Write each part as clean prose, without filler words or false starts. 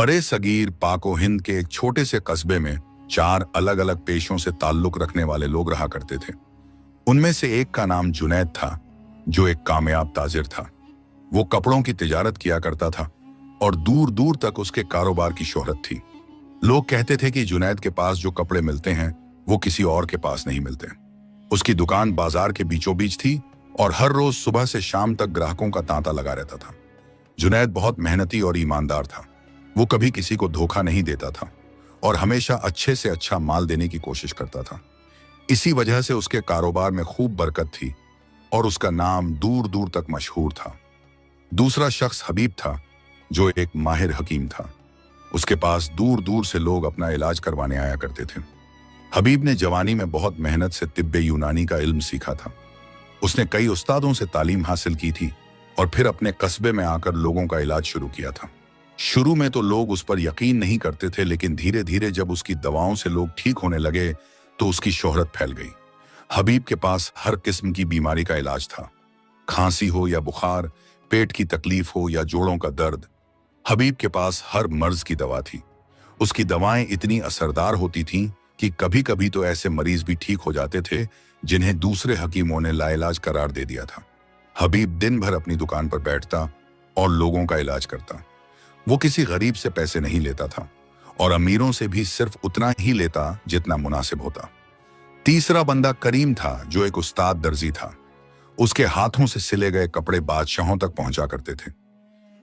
बड़े सगीर पाको हिंद के एक छोटे से कस्बे में 4 अलग अलग पेशों से ताल्लुक रखने वाले लोग रहा करते थे। उनमें से एक का नाम जुनैद था, जो एक कामयाब ताजिर था। वो कपड़ों की तिजारत किया करता था और दूर दूर तक उसके कारोबार की शोहरत थी। लोग कहते थे कि जुनैद के पास जो कपड़े मिलते हैं वो किसी और के पास नहीं मिलते। उसकी दुकान बाजार के बीचों बीच थी और हर रोज सुबह से शाम तक ग्राहकों का तांता लगा रहता था। जुनैद बहुत मेहनती और ईमानदार था। वो कभी किसी को धोखा नहीं देता था और हमेशा अच्छे से अच्छा माल देने की कोशिश करता था। इसी वजह से उसके कारोबार में खूब बरकत थी और उसका नाम दूर दूर तक मशहूर था। दूसरा शख्स हबीब था, जो एक माहिर हकीम था। उसके पास दूर दूर से लोग अपना इलाज करवाने आया करते थे। हबीब ने जवानी में बहुत मेहनत से तिब्बे यूनानी का इल्म सीखा था। उसने कई उस्तादों से तालीम हासिल की थी और फिर अपने कस्बे में आकर लोगों का इलाज शुरू किया था। शुरू में तो लोग उस पर यकीन नहीं करते थे, लेकिन धीरे धीरे जब उसकी दवाओं से लोग ठीक होने लगे तो उसकी शोहरत फैल गई। हबीब के पास हर किस्म की बीमारी का इलाज था। खांसी हो या बुखार, पेट की तकलीफ हो या जोड़ों का दर्द, हबीब के पास हर मर्ज की दवा थी। उसकी दवाएं इतनी असरदार होती थीं कि कभी कभी तो ऐसे मरीज भी ठीक हो जाते थे जिन्हें दूसरे हकीमों ने लाइलाज करार दे दिया था। हबीब दिन भर अपनी दुकान पर बैठता और लोगों का इलाज करता। वो किसी गरीब से पैसे नहीं लेता था और अमीरों से भी सिर्फ उतना ही लेता जितना मुनासिब होता। तीसरा बंदा करीम था, जो एक उस्ताद दर्जी था। उसके हाथों से सिले गए कपड़े बादशाहों तक पहुंचा करते थे।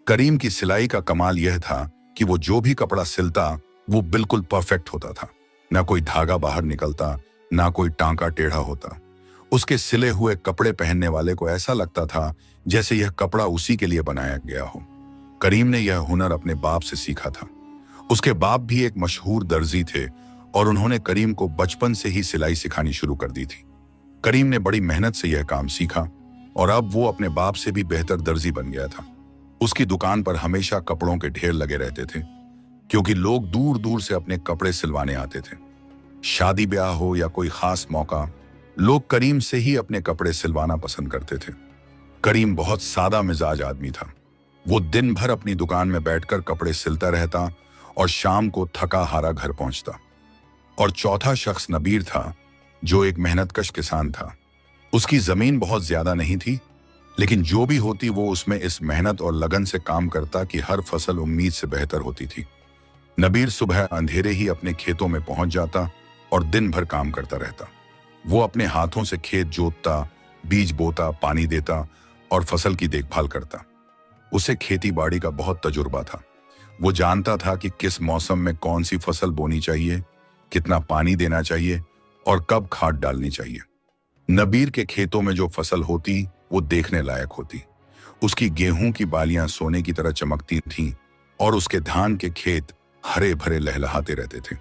करीम की सिलाई का कमाल यह था कि वो जो भी कपड़ा सिलता वो बिल्कुल परफेक्ट होता था। ना कोई धागा बाहर निकलता, ना कोई टांका टेढ़ा होता। उसके सिले हुए कपड़े पहनने वाले को ऐसा लगता था जैसे यह कपड़ा उसी के लिए बनाया गया हो। करीम ने यह हुनर अपने बाप से सीखा था। उसके बाप भी एक मशहूर दर्जी थे और उन्होंने करीम को बचपन से ही सिलाई सिखानी शुरू कर दी थी। करीम ने बड़ी मेहनत से यह काम सीखा और अब वो अपने बाप से भी बेहतर दर्जी बन गया था। उसकी दुकान पर हमेशा कपड़ों के ढेर लगे रहते थे, क्योंकि लोग दूर दूर से अपने कपड़े सिलवाने आते थे। शादी ब्याह हो या कोई खास मौका, लोग करीम से ही अपने कपड़े सिलवाना पसंद करते थे। करीम बहुत सादा मिजाज आदमी था। वो दिन भर अपनी दुकान में बैठकर कपड़े सिलता रहता और शाम को थका हारा घर पहुंचता। और चौथा शख्स नबीर था, जो एक मेहनतकश किसान था। उसकी जमीन बहुत ज्यादा नहीं थी, लेकिन जो भी होती वो उसमें इस मेहनत और लगन से काम करता कि हर फसल उम्मीद से बेहतर होती थी। नबीर सुबह अंधेरे ही अपने खेतों में पहुंच जाता और दिन भर काम करता रहता। वो अपने हाथों से खेत जोतता, बीज बोता, पानी देता और फसल की देखभाल करता। उसे खेती बाड़ी का बहुत तजुर्बा था। वो जानता था कि किस मौसम में कौन सी फसल बोनी चाहिए, कितना पानी देना चाहिए और कब खाद डालनी चाहिए। नबीर के खेतों में जो फसल होती वो देखने लायक होती। उसकी गेहूं की बालियां सोने की तरह चमकती थीं और उसके धान के खेत हरे भरे लहलहाते रहते थे।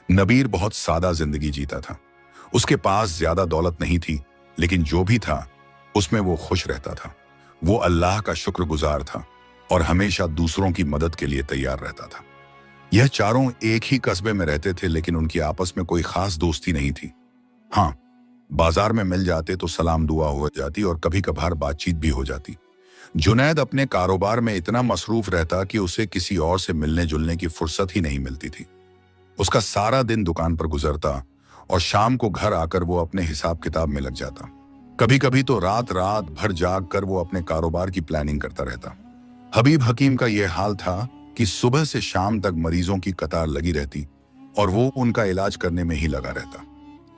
नबीर बहुत सादा जिंदगी जीता था। उसके पास ज्यादा दौलत नहीं थी, लेकिन जो भी था उसमें वो खुश रहता था। वो अल्लाह का शुक्रगुजार था और हमेशा दूसरों की मदद के लिए तैयार रहता था। यह चारों एक ही कस्बे में रहते थे, लेकिन उनकी आपस में कोई खास दोस्ती नहीं थी। हाँ, बाजार में मिल जाते तो सलाम दुआ हो जाती और कभी कभार बातचीत भी हो जाती। जुनैद अपने कारोबार में इतना मसरूफ रहता कि उसे किसी और से मिलने जुलने की फुर्सत ही नहीं मिलती थी। उसका सारा दिन दुकान पर गुजरता और शाम को घर आकर वो अपने हिसाब किताब में लग जाता। कभी कभी तो रात रात भर जाग कर वो अपने कारोबार की प्लानिंग करता रहता। हबीब हकीम का यह हाल था कि सुबह से शाम तक मरीजों की कतार लगी रहती और वो उनका इलाज करने में ही लगा रहता।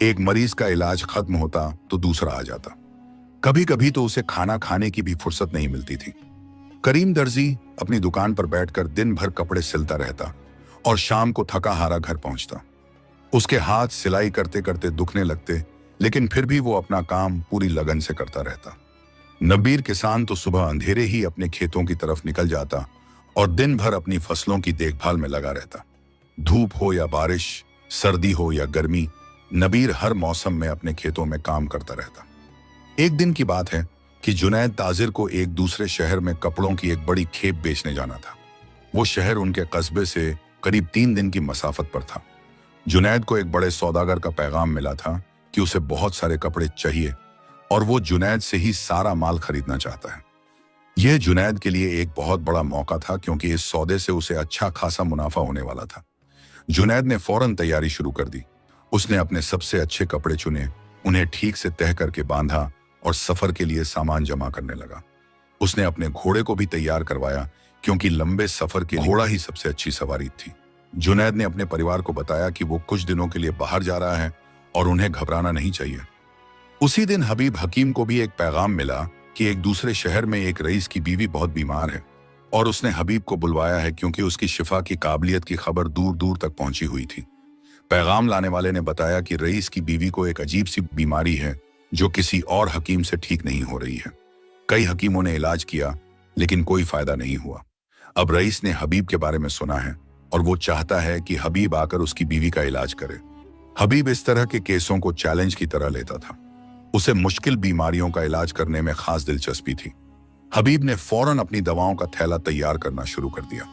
एक मरीज का इलाज खत्म होता तो दूसरा आ जाता। कभी कभी तो उसे खाना खाने की भी फुर्सत नहीं मिलती थी। करीम दर्जी अपनी दुकान पर बैठकर दिन भर कपड़े सिलता रहता और शाम को थका हारा घर पहुंचता। उसके हाथ सिलाई करते करते दुखने लगते, लेकिन फिर भी वो अपना काम पूरी लगन से करता रहता। नबीर किसान तो सुबह अंधेरे ही अपने खेतों की तरफ निकल जाता और दिन भर अपनी फसलों की देखभाल में लगा रहता। धूप हो या बारिश, सर्दी हो या गर्मी, नबीर हर मौसम में अपने खेतों में काम करता रहता। एक दिन की बात है कि जुनैद ताजिर को एक दूसरे शहर में कपड़ों की एक बड़ी खेप बेचने जाना था। वो शहर उनके कस्बे से करीब 3 दिन की मसाफत पर था। जुनैद को एक बड़े सौदागर का पैगाम मिला था कि उसे बहुत सारे कपड़े चाहिए और वो जुनैद से ही सारा माल खरीदना चाहता है। यह जुनैद के लिए एक बहुत बड़ा मौका था क्योंकि इस सौदे से उसे अच्छा खासा मुनाफा होने वाला था। जुनैद ने फौरन तैयारी शुरू कर दी। उसने अपने सबसे अच्छे कपड़े चुने, उन्हें ठीक से तह करके बांधा और सफर के लिए सामान जमा करने लगा। उसने अपने घोड़े को भी तैयार करवाया क्योंकि लंबे सफर के घोड़ा ही सबसे अच्छी सवारी थी। जुनैद ने अपने परिवार को बताया कि वो कुछ दिनों के लिए बाहर जा रहा है और उन्हें घबराना नहीं चाहिए। उसी दिन हबीब हकीम को भी एक पैगाम मिला कि एक दूसरे शहर में एक रईस की बीवी बहुत बीमार है और उसने हबीब को बुलवाया है क्योंकि उसकी शिफा की काबिलियत की खबर दूर दूर तक पहुंची हुई थी। पैगाम लाने वाले ने बताया कि रईस की बीवी को एक अजीब सी बीमारी है जो किसी और हकीम से ठीक नहीं हो रही है। कई हकीमों ने इलाज किया लेकिन कोई फायदा नहीं हुआ। अब रईस ने हबीब के बारे में सुना है और वो चाहता है कि हबीब आकर उसकी बीवी का इलाज करे। हबीब इस तरह के केसों को चैलेंज की तरह लेता था। उसे मुश्किल बीमारियों का इलाज करने में खास दिलचस्पी थी। हबीब ने फौरन अपनी दवाओं का थैला तैयार करना शुरू कर दिया।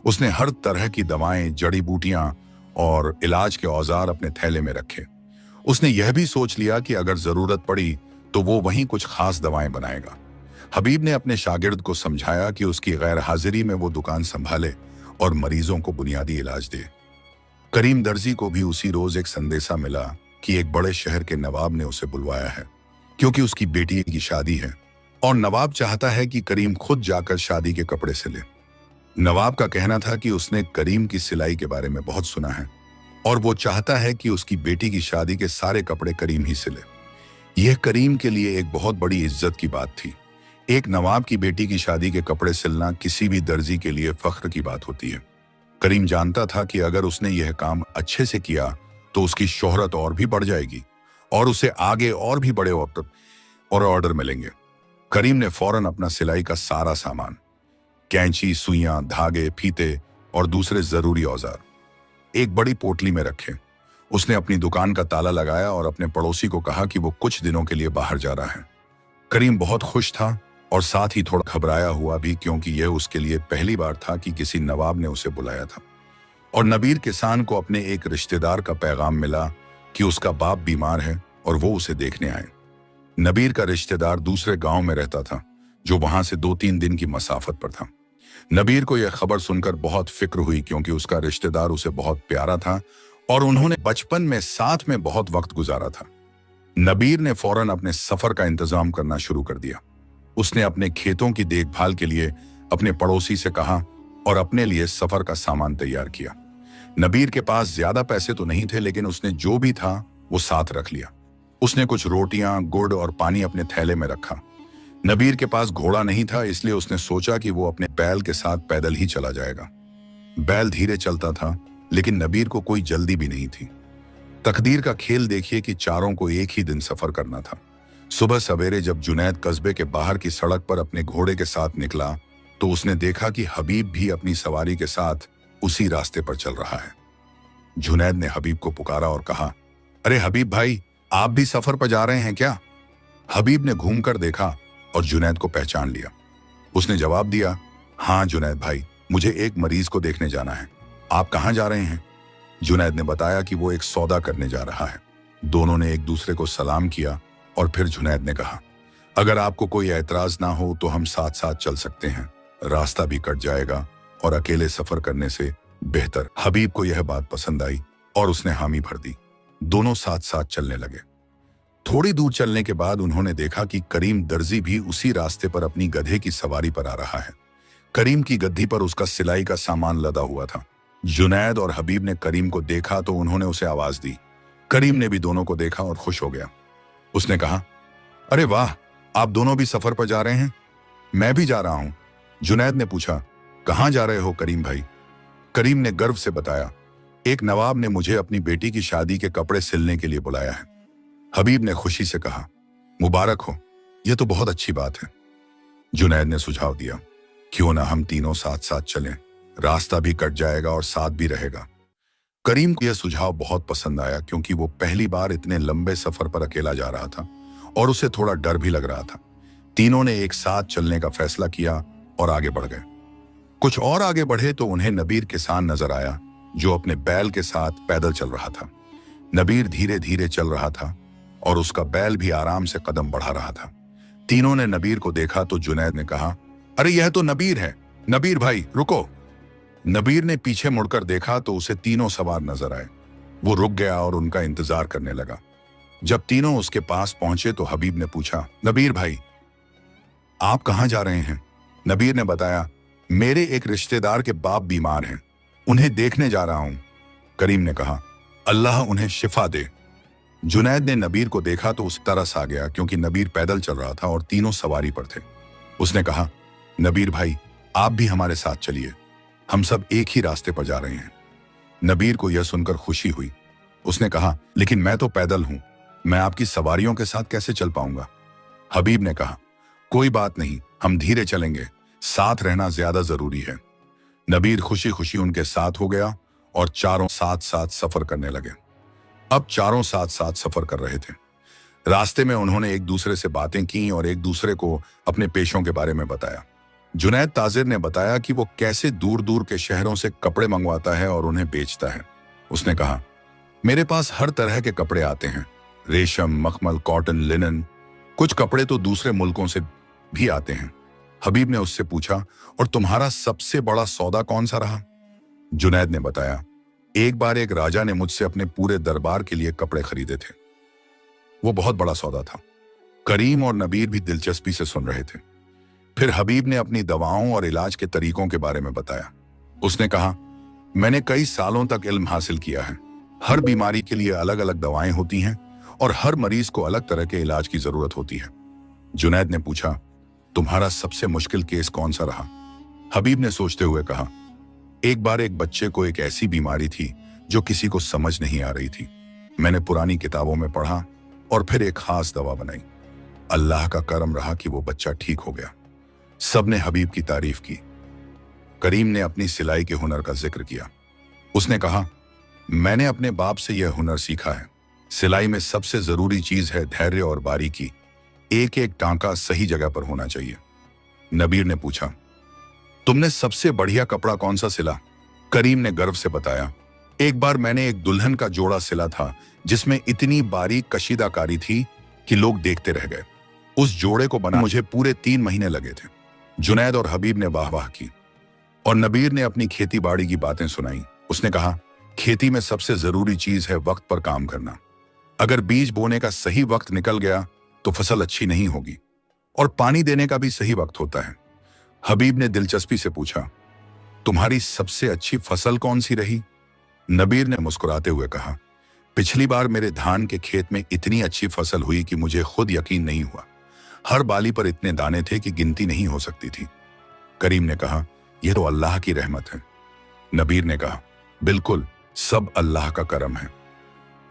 उसने हर तरह की दवाएं, जड़ी बूटियां और इलाज के औजार अपने थैले में रखे। उसने यह भी सोच लिया कि अगर जरूरत पड़ी तो वो वहीं कुछ खास दवाएं बनाएगा। हबीब ने अपने शागिर्द को समझाया कि उसकी गैर हाजिरी में वो दुकान संभाले और मरीजों को बुनियादी इलाज दे। करीम दर्जी को भी उसी रोज एक संदेशा मिला कि एक बड़े शहर के नवाब ने उसे बुलवाया है क्योंकि उसकी बेटी की शादी है और नवाब चाहता है कि करीम खुद जाकर शादी के कपड़े सिले। नवाब का कहना था कि उसने करीम की सिलाई के बारे में बहुत सुना है और वो चाहता है कि उसकी बेटी की शादी के सारे कपड़े करीम ही सिले। यह करीम के लिए एक बहुत बड़ी इज्जत की बात थी। एक नवाब की बेटी की शादी के कपड़े सिलना किसी भी दर्जी के लिए फख्र की बात होती है। करीम जानता था कि अगर उसने यह काम अच्छे से किया तो उसकी शोहरत और भी बढ़ जाएगी और उसे आगे और भी बड़े ऑर्डर मिलेंगे। करीम ने फौरन अपना सिलाई का सारा सामान, कैंची, सुइयां, धागे, फीते और दूसरे जरूरी औजार एक बड़ी पोटली में रखे। उसने अपनी दुकान का ताला लगाया और अपने पड़ोसी को कहा कि वो कुछ दिनों के लिए बाहर जा रहा है। करीम बहुत खुश था और साथ ही थोड़ा घबराया हुआ भी क्योंकि यह उसके लिए पहली बार था कि किसी नवाब ने उसे बुलाया था। और नबीर किसान को अपने एक रिश्तेदार का पैगाम मिला कि उसका बाप बीमार है और वो उसे देखने आए। नबीर का रिश्तेदार दूसरे गांव में रहता था जो वहां से 2-3 दिन की मसाफत पर था। नबीर को यह खबर सुनकर बहुत फिक्र हुई क्योंकि उसका रिश्तेदार उसे बहुत प्यारा था और उन्होंने बचपन में साथ में बहुत वक्त गुजारा था। नबीर ने फौरन अपने सफर का इंतजाम करना शुरू कर दिया। उसने अपने खेतों की देखभाल के लिए अपने पड़ोसी से कहा और अपने लिए सफर का सामान तैयार किया। नबीर के पास ज्यादा पैसे तो नहीं थे लेकिन उसने जो भी था वो साथ रख लिया। उसने कुछ रोटियां, गुड़ और पानी अपने थैले में रखा। नबीर के पास घोड़ा नहीं था इसलिए उसने सोचा कि वो अपने बैल के साथ पैदल ही चला जाएगा। बैल धीरे चलता था लेकिन नबीर को कोई जल्दी भी नहीं थी। तकदीर का खेल देखिए कि चारों को एक ही दिन सफर करना था। सुबह सवेरे जब जुनैद कस्बे के बाहर की सड़क पर अपने घोड़े के साथ निकला तो उसने देखा कि हबीब भी अपनी सवारी के साथ उसी रास्ते पर चल रहा है। जुनैद ने हबीब को पुकारा और कहा, अरे हबीब भाई, आप भी सफर पर जा रहे हैं क्या? हबीब ने घूमकर देखा और जुनैद को पहचान लिया। उसने जवाब दिया, हाँ जुनैद भाई, मुझे एक मरीज को देखने जाना है। आप कहाँ जा रहे हैं? जुनैद ने बताया कि वो एक सौदा करने जा रहा है। दोनों ने एक दूसरे को सलाम किया और फिर जुनैद ने कहा, अगर आपको कोई एतराज ना हो तो हम साथ साथ चल सकते हैं। रास्ता भी कट जाएगा और अकेले सफर करने से बेहतर। हबीब को यह बात पसंद आई और उसने हामी भर दी। दोनों साथ साथ चलने लगे। थोड़ी दूर चलने के बाद उन्होंने देखा कि करीम दर्जी भी उसी रास्ते पर अपनी गधे की सवारी पर आ रहा है। करीम की गद्दी पर उसका सिलाई का सामान लदा हुआ था। जुनैद और हबीब ने करीम को देखा तो उन्होंने उसे आवाज दी। करीम ने भी दोनों को देखा और खुश हो गया। उसने कहा, अरे वाह, आप दोनों भी सफर पर जा रहे हैं? मैं भी जा रहा हूं। जुनैद ने पूछा, कहां जा रहे हो करीम भाई? करीम ने गर्व से बताया, एक नवाब ने मुझे अपनी बेटी की शादी के कपड़े सिलने के लिए बुलाया है। हबीब ने खुशी से कहा, मुबारक हो, यह तो बहुत अच्छी बात है। जुनैद ने सुझाव दिया, क्यों ना हम तीनों साथ साथ चलें, रास्ता भी कट जाएगा और साथ भी रहेगा। करीम को यह सुझाव बहुत पसंद आया क्योंकि वो पहली बार इतने लंबे सफर पर अकेला जा रहा था और उसे थोड़ा डर भी लग रहा था। तीनों ने एक साथ चलने का फैसला किया और आगे बढ़ गए। कुछ और आगे बढ़े तो उन्हें नबीर किसान नजर आया जो अपने बैल के साथ पैदल चल रहा था। नबीर धीरे धीरे चल रहा था और उसका बैल भी आराम से कदम बढ़ा रहा था। तीनों ने नबीर को देखा तो जुनैद ने कहा, अरे यह तो नबीर है, नबीर भाई रुको। नबीर ने पीछे मुड़कर देखा तो उसे तीनों सवार नजर आए। वो रुक गया और उनका इंतजार करने लगा। जब तीनों उसके पास पहुंचे तो हबीब ने पूछा, नबीर भाई आप कहां जा रहे हैं? नबीर ने बताया, मेरे एक रिश्तेदार के बाप बीमार हैं, उन्हें देखने जा रहा हूं। करीम ने कहा, अल्लाह उन्हें शिफा दे। जुनैद ने नबीर को देखा तो उस तरस आ गया, क्योंकि नबीर पैदल चल रहा था और तीनों सवारी पर थे। उसने कहा, नबीर भाई आप भी हमारे साथ चलिए, हम सब एक ही रास्ते पर जा रहे हैं। नबीर को यह सुनकर खुशी हुई। उसने कहा, लेकिन मैं तो पैदल हूं, मैं आपकी सवारियों के साथ कैसे चल पाऊंगा? हबीब ने कहा, कोई बात नहीं, हम धीरे चलेंगे, साथ रहना ज्यादा जरूरी है। नबीर खुशी खुशी उनके साथ हो गया और चारों साथ साथ सफर करने लगे। अब चारों साथ साथ सफर कर रहे थे। रास्ते में उन्होंने एक दूसरे से बातें की और एक दूसरे को अपने पेशों के बारे में बताया। जुनैद ताजिर ने बताया कि वो कैसे दूर दूर के शहरों से कपड़े मंगवाता है और उन्हें बेचता है। उसने कहा, मेरे पास हर तरह के कपड़े आते हैं, रेशम, मखमल, कॉटन, लिनन, कुछ कपड़े तो दूसरे मुल्कों से भी आते हैं। हबीब ने उससे पूछा, और तुम्हारा सबसे बड़ा सौदा कौन सा रहा? जुनैद ने बताया, एक बार एक राजा ने मुझसे अपने पूरे दरबार के लिए कपड़े खरीदे थे। वो बहुत बड़ा सौदा था। करीम और नबीर भी दिलचस्पी से सुन रहे थे। फिर हबीब ने अपनी दवाओं और इलाज के तरीकों के बारे में बताया। उसने कहा, मैंने कई सालों तक इल्म हासिल किया है। हर बीमारी के लिए अलग अलग दवाएं होती हैं और हर मरीज को अलग तरह के इलाज की जरूरत होती है। जुनैद ने पूछा, तुम्हारा सबसे मुश्किल केस कौन सा रहा? हबीब ने सोचते हुए कहा, एक बार एक बच्चे को एक ऐसी बीमारी थी जो किसी को समझ नहीं आ रही थी। मैंने पुरानी किताबों में पढ़ा और फिर एक खास दवा बनाई। अल्लाह का करम रहा कि वो बच्चा ठीक हो गया। सबने हबीब की तारीफ की। करीम ने अपनी सिलाई के हुनर का जिक्र किया। उसने कहा, मैंने अपने बाप से यह हुनर सीखा है। सिलाई में सबसे जरूरी चीज है धैर्य और बारीकी। एक एक टांका सही जगह पर होना चाहिए। नबीर ने पूछा, तुमने सबसे बढ़िया कपड़ा कौन सा सिला? करीम ने गर्व से बताया, एक बार मैंने एक दुल्हन का जोड़ा सिला था जिसमें इतनी बारीक कशीदाकारी थी कि लोग देखते रह गए। उस जोड़े को बना मुझे पूरे 3 महीने लगे थे। जुनैद और हबीब ने वाह वाह की और नबीर ने अपनी खेती बाड़ी की बातें सुनाई। उसने कहा, खेती में सबसे जरूरी चीज है वक्त पर काम करना। अगर बीज बोने का सही वक्त निकल गया तो फसल अच्छी नहीं होगी, और पानी देने का भी सही वक्त होता है। हबीब ने दिलचस्पी से पूछा, तुम्हारी सबसे अच्छी फसल कौन सी रही? नबीर ने मुस्कुराते हुए कहा, पिछली बार मेरे धान के खेत में इतनी अच्छी फसल हुई कि मुझे खुद यकीन नहीं हुआ। हर बाली पर इतने दाने थे कि गिनती नहीं हो सकती थी। करीम ने कहा, यह तो अल्लाह की रहमत है। नबीर ने कहा, बिल्कुल, सब अल्लाह का करम है।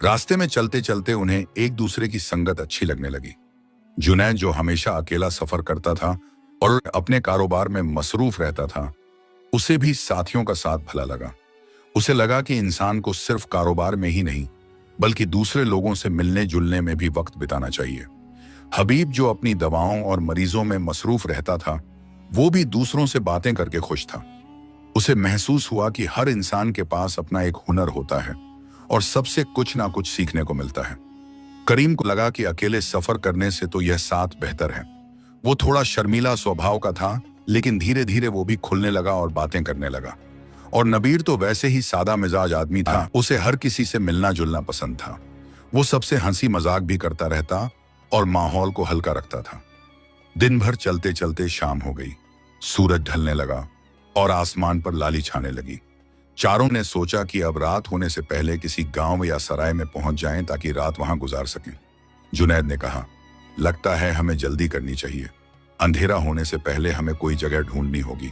रास्ते में चलते चलते उन्हें एक दूसरे की संगत अच्छी लगने लगी। जुनैद जो हमेशा अकेला सफर करता था और अपने कारोबार में मसरूफ रहता था, उसे भी साथियों का साथ भला लगा। उसे लगा कि इंसान को सिर्फ कारोबार में ही नहीं बल्कि दूसरे लोगों से मिलने जुलने में भी वक्त बिताना चाहिए। हबीब जो अपनी दवाओं और मरीजों में मसरूफ रहता था, वो भी दूसरों से बातें करके खुश था। उसे महसूस हुआ कि हर इंसान के पास अपना एक हुनर होता है और सबसे कुछ ना कुछ सीखने को मिलता है। करीम को लगा कि अकेले सफर करने से तो यह साथ बेहतर है। वो थोड़ा शर्मीला स्वभाव का था, लेकिन धीरे धीरे वो भी खुलने लगा और बातें करने लगा। और नबीर तो वैसे ही सादा मिजाज आदमी था, उसे हर किसी से मिलना जुलना पसंद था। वो सबसे हंसी मजाक भी करता रहता और माहौल को हल्का रखता था। दिन भर चलते चलते शाम हो गई। सूरज ढलने लगा और आसमान पर लाली छाने लगी। चारों ने सोचा कि अब रात होने से पहले किसी गांव या सराय में पहुंच जाएं ताकि रात वहां गुजार सकें। जुनैद ने कहा, लगता है हमें जल्दी करनी चाहिए। अंधेरा होने से पहले हमें कोई जगह ढूंढनी होगी।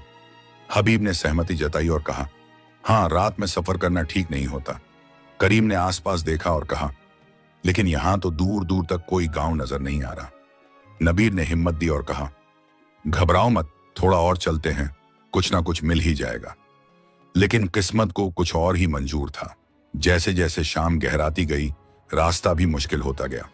हबीब ने सहमति जताई और कहा, हाँ, रात में सफर करना ठीक नहीं होता। करीम ने आसपास देखा और कहा, लेकिन यहां तो दूर दूर तक कोई गांव नजर नहीं आ रहा। नबीर ने हिम्मत दी और कहा, घबराओ मत, थोड़ा और चलते हैं, कुछ ना कुछ मिल ही जाएगा। लेकिन किस्मत को कुछ और ही मंजूर था। जैसे जैसे शाम गहराती गई, रास्ता भी मुश्किल होता गया।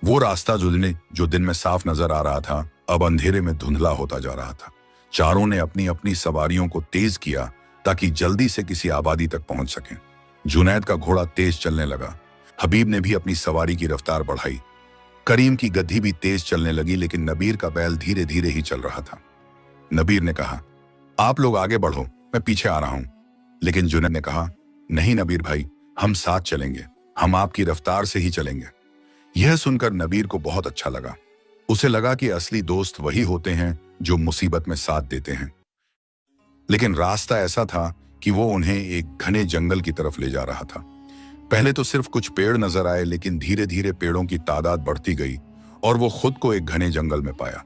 वो रास्ता जो दिन में साफ नजर आ रहा था, अब अंधेरे में धुंधला होता जा रहा था। चारों ने अपनी अपनी सवारियों को तेज किया ताकि जल्दी से किसी आबादी तक पहुंच सकें। जुनैद का घोड़ा तेज चलने लगा। हबीब ने भी अपनी सवारी की रफ्तार बढ़ाई। करीम की गद्दी भी तेज चलने लगी, लेकिन नबीर का बैल धीरे धीरे ही चल रहा था। नबीर ने कहा, आप लोग आगे बढ़ो, मैं पीछे आ रहा हूं। लेकिन जुनैद ने कहा, नहीं नबीर भाई, हम साथ चलेंगे, हम आपकी रफ्तार से ही चलेंगे। यह सुनकर नबीर को बहुत अच्छा लगा। उसे लगा कि असली दोस्त वही होते हैं जो मुसीबत में साथ देते हैं। लेकिन रास्ता ऐसा था कि वो उन्हें एक घने जंगल की तरफ ले जा रहा था। पहले तो सिर्फ कुछ पेड़ नजर आए, लेकिन धीरे धीरे पेड़ों की तादाद बढ़ती गई और वो खुद को एक घने जंगल में पाया।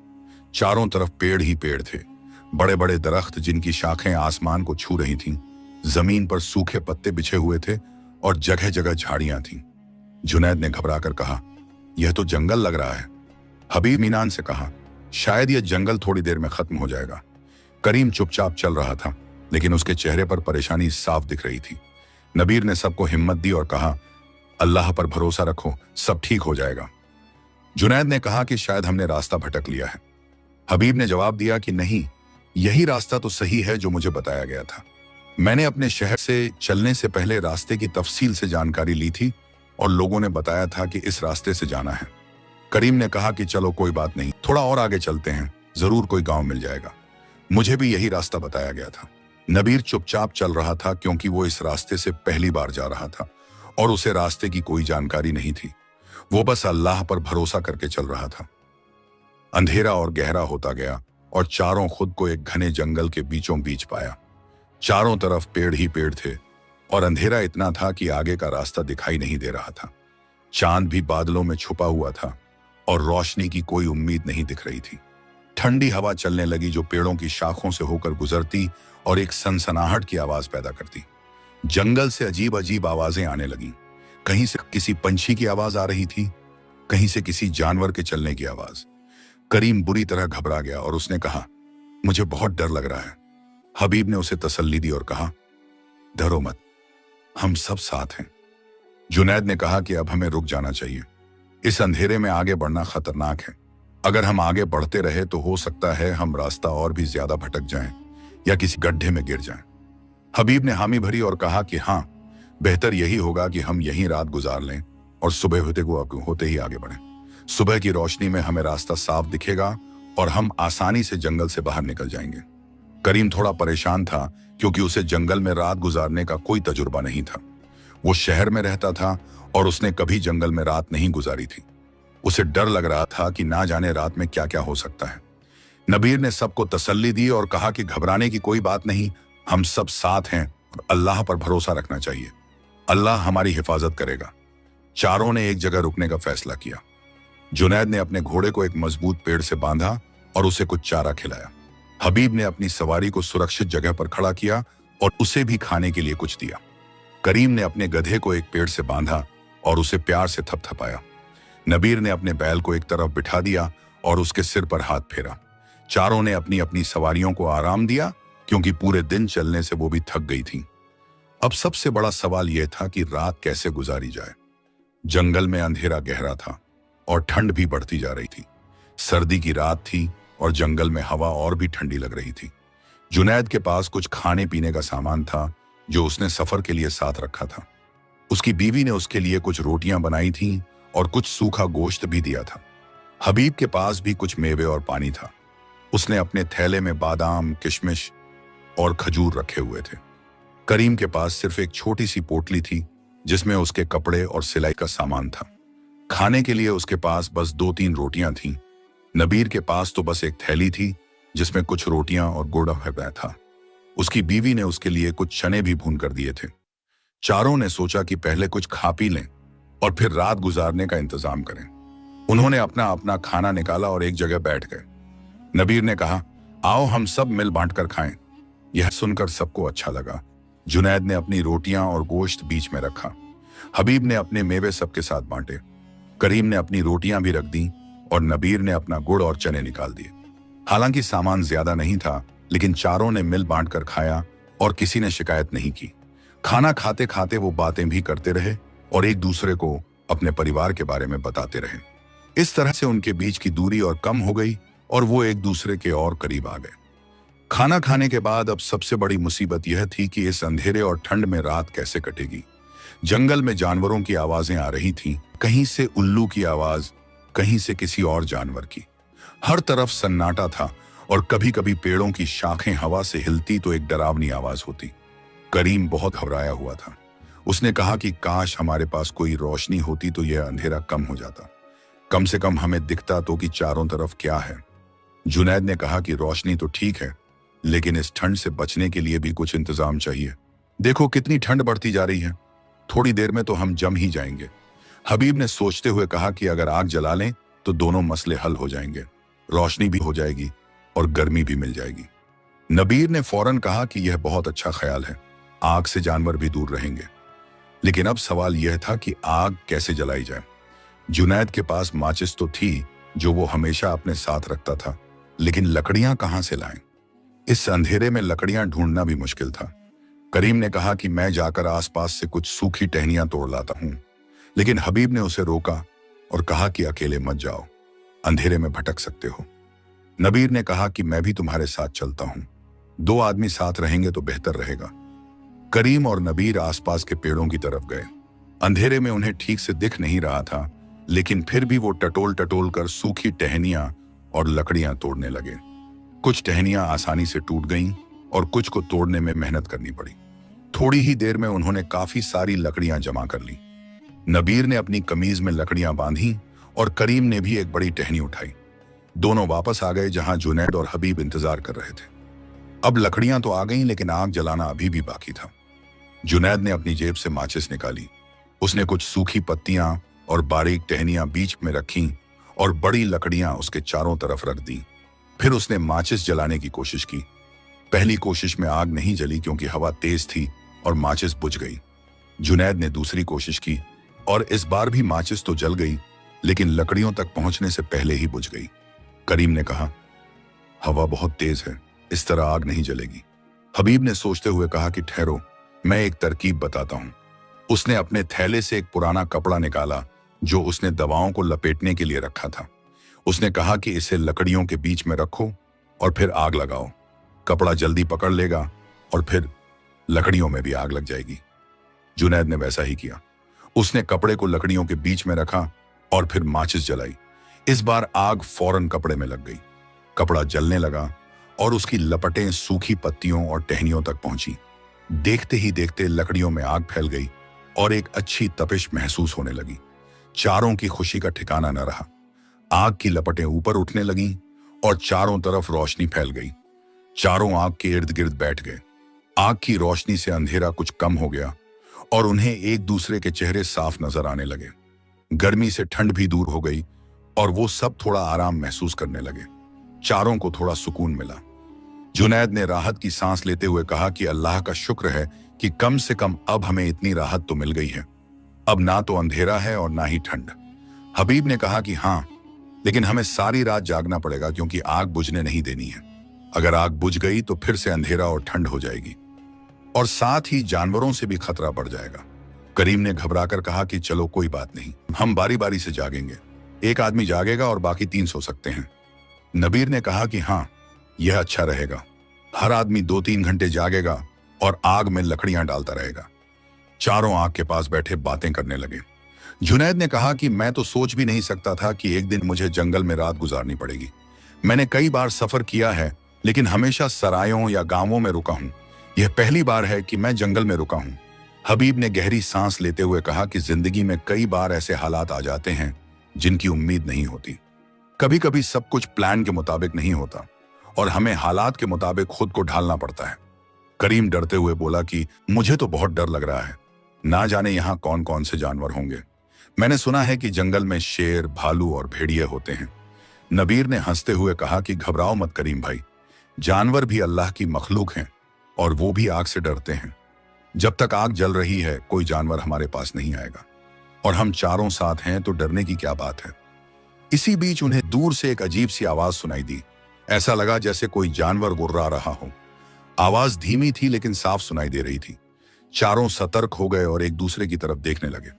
चारों तरफ पेड़ ही पेड़ थे, बड़े बड़े दरख्त जिनकी शाखें आसमान को छू रही थीं। जमीन पर सूखे पत्ते बिछे हुए थे और जगह जगह झाड़ियां थीं। जुनैद ने घबराकर कहा, यह तो जंगल लग रहा है। हबीब मीनान से कहा, शायद यह जंगल थोड़ी देर में खत्म हो जाएगा। करीम चुपचाप चल रहा था, लेकिन उसके चेहरे पर परेशानी साफ दिख रही थी। नबीर ने सबको हिम्मत दी और कहा, अल्लाह पर भरोसा रखो, सब ठीक हो जाएगा। जुनैद ने कहा कि शायद हमने रास्ता भटक लिया है। हबीब ने जवाब दिया कि नहीं, यही रास्ता तो सही है जो मुझे बताया गया था। मैंने अपने शहर से चलने से पहले रास्ते की तफसील से जानकारी ली थी और लोगों ने बताया था कि इस रास्ते से जाना है। करीम ने कहा कि चलो कोई बात नहीं, थोड़ा और आगे चलते हैं, जरूर कोई गांव मिल जाएगा। मुझे भी यही रास्ता बताया गया था। नबीर चुपचाप चल रहा था क्योंकि वो इस रास्ते से पहली बार जा रहा था और उसे रास्ते की कोई जानकारी नहीं थी। वो बस अल्लाह पर भरोसा करके चल रहा था। अंधेरा और गहरा होता गया और चारों खुद को एक घने जंगल के बीचों बीच पाया। चारों तरफ पेड़ ही पेड़ थे और अंधेरा इतना था कि आगे का रास्ता दिखाई नहीं दे रहा था। चांद भी बादलों में छुपा हुआ था और रोशनी की कोई उम्मीद नहीं दिख रही थी। ठंडी हवा चलने लगी जो पेड़ों की शाखों से होकर गुजरती और एक सनसनाहट की आवाज पैदा करती। जंगल से अजीब अजीब आवाजें आने लगीं। कहीं से किसी पंछी की आवाज आ रही थी, कहीं से किसी जानवर के चलने की आवाज। करीम बुरी तरह घबरा गया और उसने कहा, मुझे बहुत डर लग रहा है। हबीब ने उसे तसल्ली दी और कहा, डरो मत, हम सब साथ हैं। जुनैद ने कहा कि अब हमें रुक जाना चाहिए। इस अंधेरे में आगे बढ़ना खतरनाक है। अगर हम आगे बढ़ते रहे तो हो सकता है हम रास्ता और भी ज्यादा भटक जाएं या किसी गड्ढे में गिर जाएं। हबीब ने हामी भरी और कहा कि हाँ, बेहतर यही होगा कि हम यहीं रात गुजार लें और सुबह होते ही आगे बढ़ें। सुबह की रोशनी में हमें रास्ता साफ दिखेगा और हम आसानी से जंगल से बाहर निकल जाएंगे। करीम थोड़ा परेशान था क्योंकि उसे जंगल में रात गुजारने का कोई तजुर्बा नहीं था। वो शहर में रहता था और उसने कभी जंगल में रात नहीं गुजारी थी। उसे डर लग रहा था कि ना जाने रात में क्या क्या हो सकता है। नबीर ने सबको तसल्ली दी और कहा कि घबराने की कोई बात नहीं, हम सब साथ हैं और अल्लाह पर भरोसा रखना चाहिए। अल्लाह हमारी हिफाजत करेगा। चारों ने एक जगह रुकने का फैसला किया। जुनैद ने अपने घोड़े को एक मजबूत पेड़ से बांधा और उसे कुछ चारा खिलाया। हबीब ने अपनी सवारी को सुरक्षित जगह पर खड़ा किया और उसे भी खाने के लिए कुछ दिया। करीम ने अपने गधे को एक पेड़ से बांधा और उसे प्यार से थपथपाया। नबीर ने अपने बैल को एक तरफ बिठा दिया और उसके सिर पर हाथ फेरा। चारों ने अपनी अपनी सवारियों को आराम दिया क्योंकि पूरे दिन चलने से वो भी थक गई थीं। अब सबसे बड़ा सवाल यह था कि रात कैसे गुजारी जाए। जंगल में अंधेरा गहरा था और ठंड भी बढ़ती जा रही थी। सर्दी की रात थी और जंगल में हवा और भी ठंडी लग रही थी। जुनैद के पास कुछ खाने पीने का सामान था जो उसने सफर के लिए साथ रखा था। उसकी बीवी ने उसके लिए कुछ रोटियां बनाई थीं और कुछ सूखा गोश्त भी दिया था। हबीब के पास भी कुछ मेवे और पानी था। उसने अपने थैले में बादाम, किशमिश और खजूर रखे हुए थे। करीम के पास सिर्फ एक छोटी सी पोटली थी जिसमें उसके कपड़े और सिलाई का सामान था। खाने के लिए उसके पास बस 2-3 रोटियां थीं। नबीर के पास तो बस एक थैली थी जिसमें कुछ रोटियां और गुड़ भरा था। उसकी बीवी ने उसके लिए कुछ चने भी भून कर दिए थे। चारों ने सोचा कि पहले कुछ खा पी लें और फिर रात गुजारने का इंतजाम करें। उन्होंने अपना अपना खाना निकाला और एक जगह बैठ गए। नबीर ने कहा, आओ हम सब मिल बांट कर खाएं। यह सुनकर सबको अच्छा लगा। जुनैद ने अपनी रोटियां और गोश्त बीच में रखा। हबीब ने अपने मेवे सबके साथ बांटे। करीम ने अपनी रोटियां भी रख दी और नबीर ने अपना गुड़ और चने निकाल दिए। हालांकि सामान ज्यादा नहीं था, लेकिन चारों ने मिल बांट कर खाया और किसी ने शिकायत नहीं की। खाना खाते खाते वो बातें भी करते रहे और एक दूसरे को अपने परिवार के बारे में बताते रहे। इस तरह से उनके बीच की दूरी और कम हो गई और वो एक दूसरे के और करीब आ गए। खाना खाने के बाद अब सबसे बड़ी मुसीबत यह थी कि इस अंधेरे और ठंड में रात कैसे कटेगी। जंगल में जानवरों की आवाजें आ रही थीं, कहीं से उल्लू की आवाज, कहीं से किसी और जानवर की। हर तरफ सन्नाटा था और कभी कभी पेड़ों की शाखें हवा से हिलती तो एक डरावनी आवाज होती। करीम बहुत घबराया हुआ था। उसने कहा कि काश हमारे पास कोई रोशनी होती तो यह अंधेरा कम हो जाता, कम से कम हमें दिखता तो कि चारों तरफ क्या है। जुनैद ने कहा कि रोशनी तो ठीक है, लेकिन इस ठंड से बचने के लिए भी कुछ इंतजाम चाहिए। देखो कितनी ठंड बढ़ती जा रही है, थोड़ी देर में तो हम जम ही जाएंगे। हबीब ने सोचते हुए कहा कि अगर आग जला लें तो दोनों मसले हल हो जाएंगे, रोशनी भी हो जाएगी और गर्मी भी मिल जाएगी। नबीर ने फौरन कहा कि यह बहुत अच्छा ख्याल है, आग से जानवर भी दूर रहेंगे। लेकिन अब सवाल यह था कि आग कैसे जलाई जाए। जुनैद के पास माचिस तो थी जो वो हमेशा अपने साथ रखता था, लेकिन लकड़ियां कहां से लाएं? इस अंधेरे में लकड़ियां ढूंढना भी मुश्किल था। करीम ने कहा कि मैं जाकर आसपास से कुछ सूखी टहनियां तोड़ लाता हूं, लेकिन हबीब ने उसे रोका और कहा कि अकेले मत जाओ, अंधेरे में भटक सकते हो। नबीर ने कहा कि मैं भी तुम्हारे साथ चलता हूं, 2 आदमी साथ रहेंगे तो बेहतर रहेगा। करीम और नबीर आसपास के पेड़ों की तरफ गए। अंधेरे में उन्हें ठीक से दिख नहीं रहा था, लेकिन फिर भी वो टटोल टटोल कर सूखी टहनियां और लकड़ियां तोड़ने लगे। कुछ टहनियां आसानी से टूट गईं और कुछ को तोड़ने में मेहनत करनी पड़ी। थोड़ी ही देर में उन्होंने काफी सारी लकड़ियां जमा कर ली। नबीर ने अपनी कमीज में लकड़ियां बांधी और करीम ने भी एक बड़ी टहनी उठाई। दोनों वापस आ गए जहां जुनैद और हबीब इंतजार कर रहे थे। अब लकड़ियां तो आ गईं, लेकिन आग जलाना अभी भी बाकी था। जुनैद ने अपनी जेब से माचिस निकाली। उसने कुछ सूखी पत्तियां और बारीक टहनियां बीच में रखीं और बड़ी लकड़ियां उसके चारों तरफ रख दी। फिर उसने माचिस जलाने की कोशिश की। पहली कोशिश में आग नहीं जली क्योंकि हवा तेज थी और माचिस बुझ गई। जुनैद ने दूसरी कोशिश की और इस बार भी माचिस तो जल गई, लेकिन लकड़ियों तक पहुंचने से पहले ही बुझ गई। करीम ने कहा, हवा बहुत तेज है, इस तरह आग नहीं जलेगी। हबीब ने सोचते हुए कहा कि ठहरो, मैं एक तरकीब बताता हूं। उसने अपने थैले से एक पुराना कपड़ा निकाला जो उसने दवाओं को लपेटने के लिए रखा था। उसने कहा कि इसे लकड़ियों के बीच में रखो और फिर आग लगाओ। कपड़ा जल्दी पकड़ लेगा और फिर लकड़ियों में भी आग लग जाएगी। जुनैद ने वैसा ही किया। उसने कपड़े को लकड़ियों के बीच में रखा और फिर माचिस जलाई। इस बार आग फौरन कपड़े में लग गई। कपड़ा जलने लगा और उसकी लपटें सूखी पत्तियों और टहनियों तक पहुंची। देखते ही देखते लकड़ियों में आग फैल गई और एक अच्छी तपिश महसूस होने लगी। चारों की खुशी का ठिकाना न रहा। आग की लपटें ऊपर उठने लगीं और चारों तरफ रोशनी फैल गई। चारों आग के इर्द गिर्द बैठ गए। आग की रोशनी से अंधेरा कुछ कम हो गया और उन्हें एक दूसरे के चेहरे साफ नजर आने लगे। गर्मी से ठंड भी दूर हो गई और वो सब थोड़ा आराम महसूस करने लगे। चारों को थोड़ा सुकून मिला। जुनैद ने राहत की सांस लेते हुए कहा कि अल्लाह का शुक्र है कि कम से कम अब हमें इतनी राहत तो मिल गई है। अब ना तो अंधेरा है और ना ही ठंड। हबीब ने कहा कि हाँ, लेकिन हमें सारी रात जागना पड़ेगा क्योंकि आग बुझने नहीं देनी है। अगर आग बुझ गई तो फिर से अंधेरा और ठंड हो जाएगी और साथ ही जानवरों से भी खतरा बढ़ जाएगा। करीम ने घबराकर कहा कि चलो कोई बात नहीं, हम बारी बारी से जागेंगे। एक आदमी जागेगा और बाकी 3 सो सकते हैं। नबीर ने कहा कि हाँ, यह अच्छा रहेगा। हर आदमी 2-3 घंटे जागेगा और आग में लकड़ियां डालता रहेगा। चारों आग के पास बैठे बातें करने लगे। जुनैद ने कहा कि मैं तो सोच भी नहीं सकता था कि एक दिन मुझे जंगल में रात गुजारनी पड़ेगी। मैंने कई बार सफर किया है, लेकिन हमेशा सरायों या गांवों में रुका हूं। यह पहली बार है कि मैं जंगल में रुका हूं। हबीब ने गहरी सांस लेते हुए कहा कि जिंदगी में कई बार ऐसे हालात आ जाते हैं जिनकी उम्मीद नहीं होती। कभी कभी सब कुछ प्लान के मुताबिक नहीं होता और हमें हालात के मुताबिक खुद को ढालना पड़ता है। करीम डरते हुए बोला कि मुझे तो बहुत डर लग रहा है, ना जाने यहाँ कौन कौन से जानवर होंगे। मैंने सुना है कि जंगल में शेर, भालू और भेड़िए होते हैं। नबीर ने हंसते हुए कहा कि घबराओ मत करीम भाई, जानवर भी अल्लाह की मखलूक हैं और वो भी आग से डरते हैं। जब तक आग जल रही है कोई जानवर हमारे पास नहीं आएगा और हम चारों साथ हैं तो डरने की क्या बात है। इसी बीच उन्हें दूर से एक अजीब सी आवाज सुनाई दी। ऐसा लगा जैसे कोई जानवर गुर्रा रहा हो। आवाज धीमी थी लेकिन साफ सुनाई दे रही थी। चारों सतर्क हो गए और एक दूसरे की तरफ देखने लगे।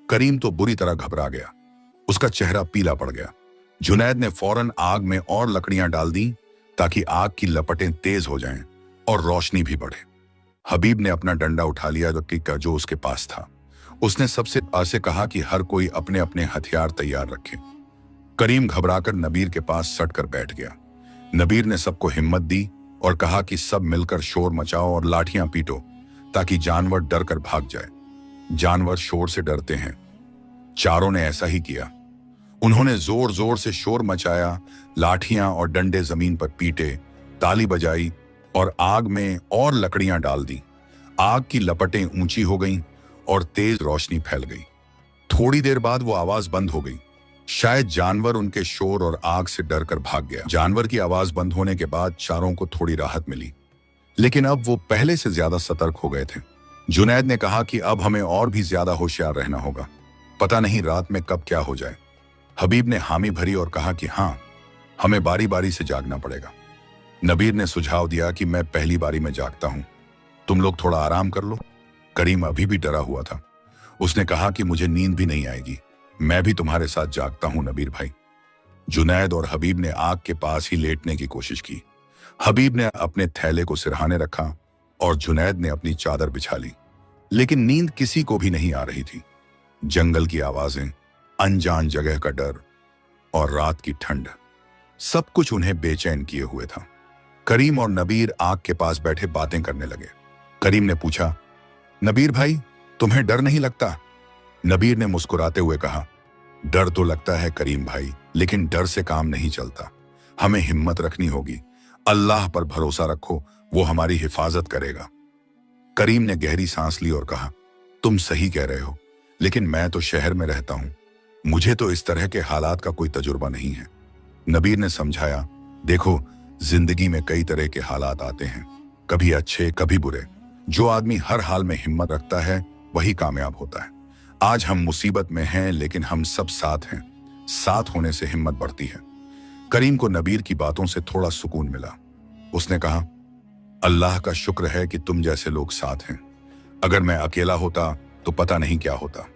करीम तो बुरी तरह घबरा गया, उसका चेहरा पीला पड़ गया। जुनैद ने फौरन आग में और लकड़ियां डाल दी ताकि आग की लपटें तेज हो जाएं और रोशनी भी बढ़े। हबीब ने अपना डंडा उठा लिया जो उसके पास था। उसने सबसे ऐसे कहा कि हर कोई अपने अपने हथियार तैयार रखे। करीम घबराकर नबीर के पास सटकर बैठ गया। नबीर ने सबको हिम्मत दी और कहा कि सब मिलकर शोर मचाओ और लाठियां पीटो ताकि जानवर डर कर भाग जाए। जानवर शोर से डरते हैं। चारों ने ऐसा ही किया। उन्होंने जोर जोर से शोर मचाया, लाठियां और डंडे जमीन पर पीटे, ताली बजाई और आग में और लकड़ियां डाल दी। आग की लपटें ऊंची हो गईं और तेज रोशनी फैल गई। थोड़ी देर बाद वो आवाज बंद हो गई। शायद जानवर उनके शोर और आग से डरकर भाग गया। जानवर की आवाज बंद होने के बाद चारों को थोड़ी राहत मिली, लेकिन अब वो पहले से ज्यादा सतर्क हो गए थे। जुनैद ने कहा कि अब हमें और भी ज्यादा होशियार रहना होगा, पता नहीं रात में कब क्या हो जाए। हबीब ने हामी भरी और कहा कि हाँ, हमें बारी बारी से जागना पड़ेगा। नबीर ने सुझाव दिया कि मैं पहली बारी में जागता हूं, तुम लोग थोड़ा आराम कर लो। करीम अभी भी डरा हुआ था। उसने कहा कि मुझे नींद भी नहीं आएगी, मैं भी तुम्हारे साथ जागता हूं नबीर भाई। जुनैद और हबीब ने आग के पास ही लेटने की कोशिश की। हबीब ने अपने थैले को सिरहाने रखा और जुनैद ने अपनी चादर बिछा ली, लेकिन नींद किसी को भी नहीं आ रही थी। जंगल की आवाजें, अनजान जगह का डर और रात की ठंड, सब कुछ उन्हें बेचैन किए हुए था। करीम और नबीर आग के पास बैठे बातें करने लगे। करीम ने पूछा, नबीर भाई, तुम्हें डर नहीं लगता? नबीर ने मुस्कुराते हुए कहा, डर तो लगता है करीम भाई, लेकिन डर से काम नहीं चलता। हमें हिम्मत रखनी होगी। अल्लाह पर भरोसा रखो, वो हमारी हिफाजत करेगा। करीम ने गहरी सांस ली और कहा, तुम सही कह रहे हो, लेकिन मैं तो शहर में रहता हूं, मुझे तो इस तरह के हालात का कोई तजुर्बा नहीं है। नबीर ने समझाया, देखो, जिंदगी में कई तरह के हालात आते हैं, कभी अच्छे कभी बुरे। जो आदमी हर हाल में हिम्मत रखता है वही कामयाब होता है। आज हम मुसीबत में हैं, लेकिन हम सब साथ हैं। साथ होने से हिम्मत बढ़ती है। करीम को नबीर की बातों से थोड़ा सुकून मिला। उसने कहा, अल्लाह का शुक्र है कि तुम जैसे लोग साथ हैं। अगर मैं अकेला होता तो पता नहीं क्या होता।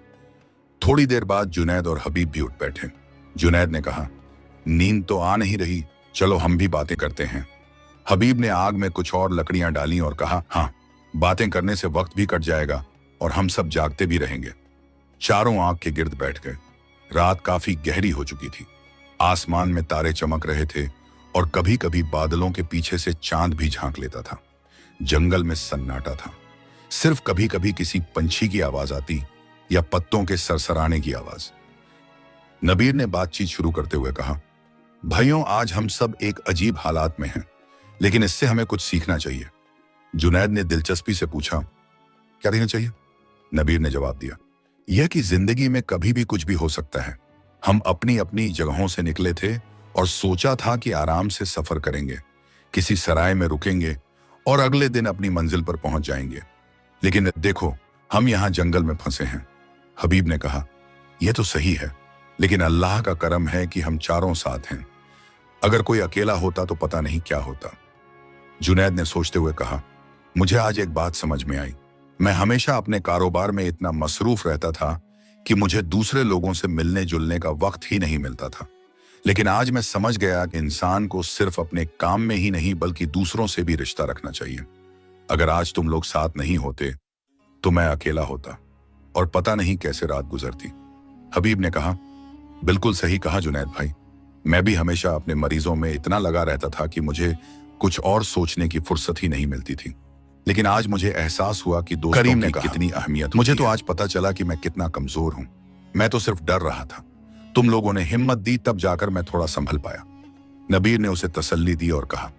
थोड़ी देर बाद जुनैद और हबीब भी उठ बैठे। जुनैद ने कहा, नींद तो आ नहीं रही, चलो हम भी बातें करते हैं। हबीब ने आग में कुछ और लकड़ियां डाली और कहा, हाँ, बातें करने से वक्त भी कट जाएगा और हम सब जागते भी रहेंगे। चारों आग के गिर्द बैठ गए। रात काफी गहरी हो चुकी थी। आसमान में तारे चमक रहे थे और कभी कभी बादलों के पीछे से चांद भी झांक लेता था। जंगल में सन्नाटा था। सिर्फ कभी कभी किसी पंछी की आवाज आती या पत्तों के सरसराने की आवाज। नबीर ने बातचीत शुरू करते हुए कहा, भाइयों, आज हम सब एक अजीब हालात में हैं, लेकिन इससे हमें कुछ सीखना चाहिए। जुनैद ने दिलचस्पी से पूछा, क्या देना चाहिए? नबीर ने जवाब दिया, यह कि जिंदगी में कभी भी कुछ भी हो सकता है। हम अपनी अपनी जगहों से निकले थे और सोचा था कि आराम से सफर करेंगे, किसी सराय में रुकेंगे और अगले दिन अपनी मंजिल पर पहुंच जाएंगे। लेकिन देखो, हम यहां जंगल में फंसे हैं। हबीब ने कहा, यह तो सही है, लेकिन अल्लाह का करम है कि हम चारों साथ हैं। अगर कोई अकेला होता तो पता नहीं क्या होता। जुनैद ने सोचते हुए कहा, मुझे आज एक बात समझ में आई। मैं हमेशा अपने कारोबार में इतना मसरूफ रहता था कि मुझे दूसरे लोगों से मिलने जुलने का वक्त ही नहीं मिलता था। लेकिन आज मैं समझ गया कि इंसान को सिर्फ अपने काम में ही नहीं बल्कि दूसरों से भी रिश्ता रखना चाहिए। अगर आज तुम लोग साथ नहीं होते तो मैं अकेला होता और पता नहीं कैसे रात गुजरती। हबीब ने कहा, बिल्कुल सही कहा जुनैद भाई। मैं भी हमेशा अपने मरीजों में इतना लगा रहता था कि मुझे कुछ और सोचने की फुर्सत ही नहीं मिलती थी। लेकिन आज मुझे एहसास हुआ कि दोस्तों की कितनी अहमियत। मुझे तो आज पता चला कि मैं कितना कमजोर हूं। मैं तो सिर्फ डर रहा था। तुम लोगों ने हिम्मत दी, तब जाकर मैं थोड़ा संभल पाया। नबीर ने उसे तसल्ली दी और कहा,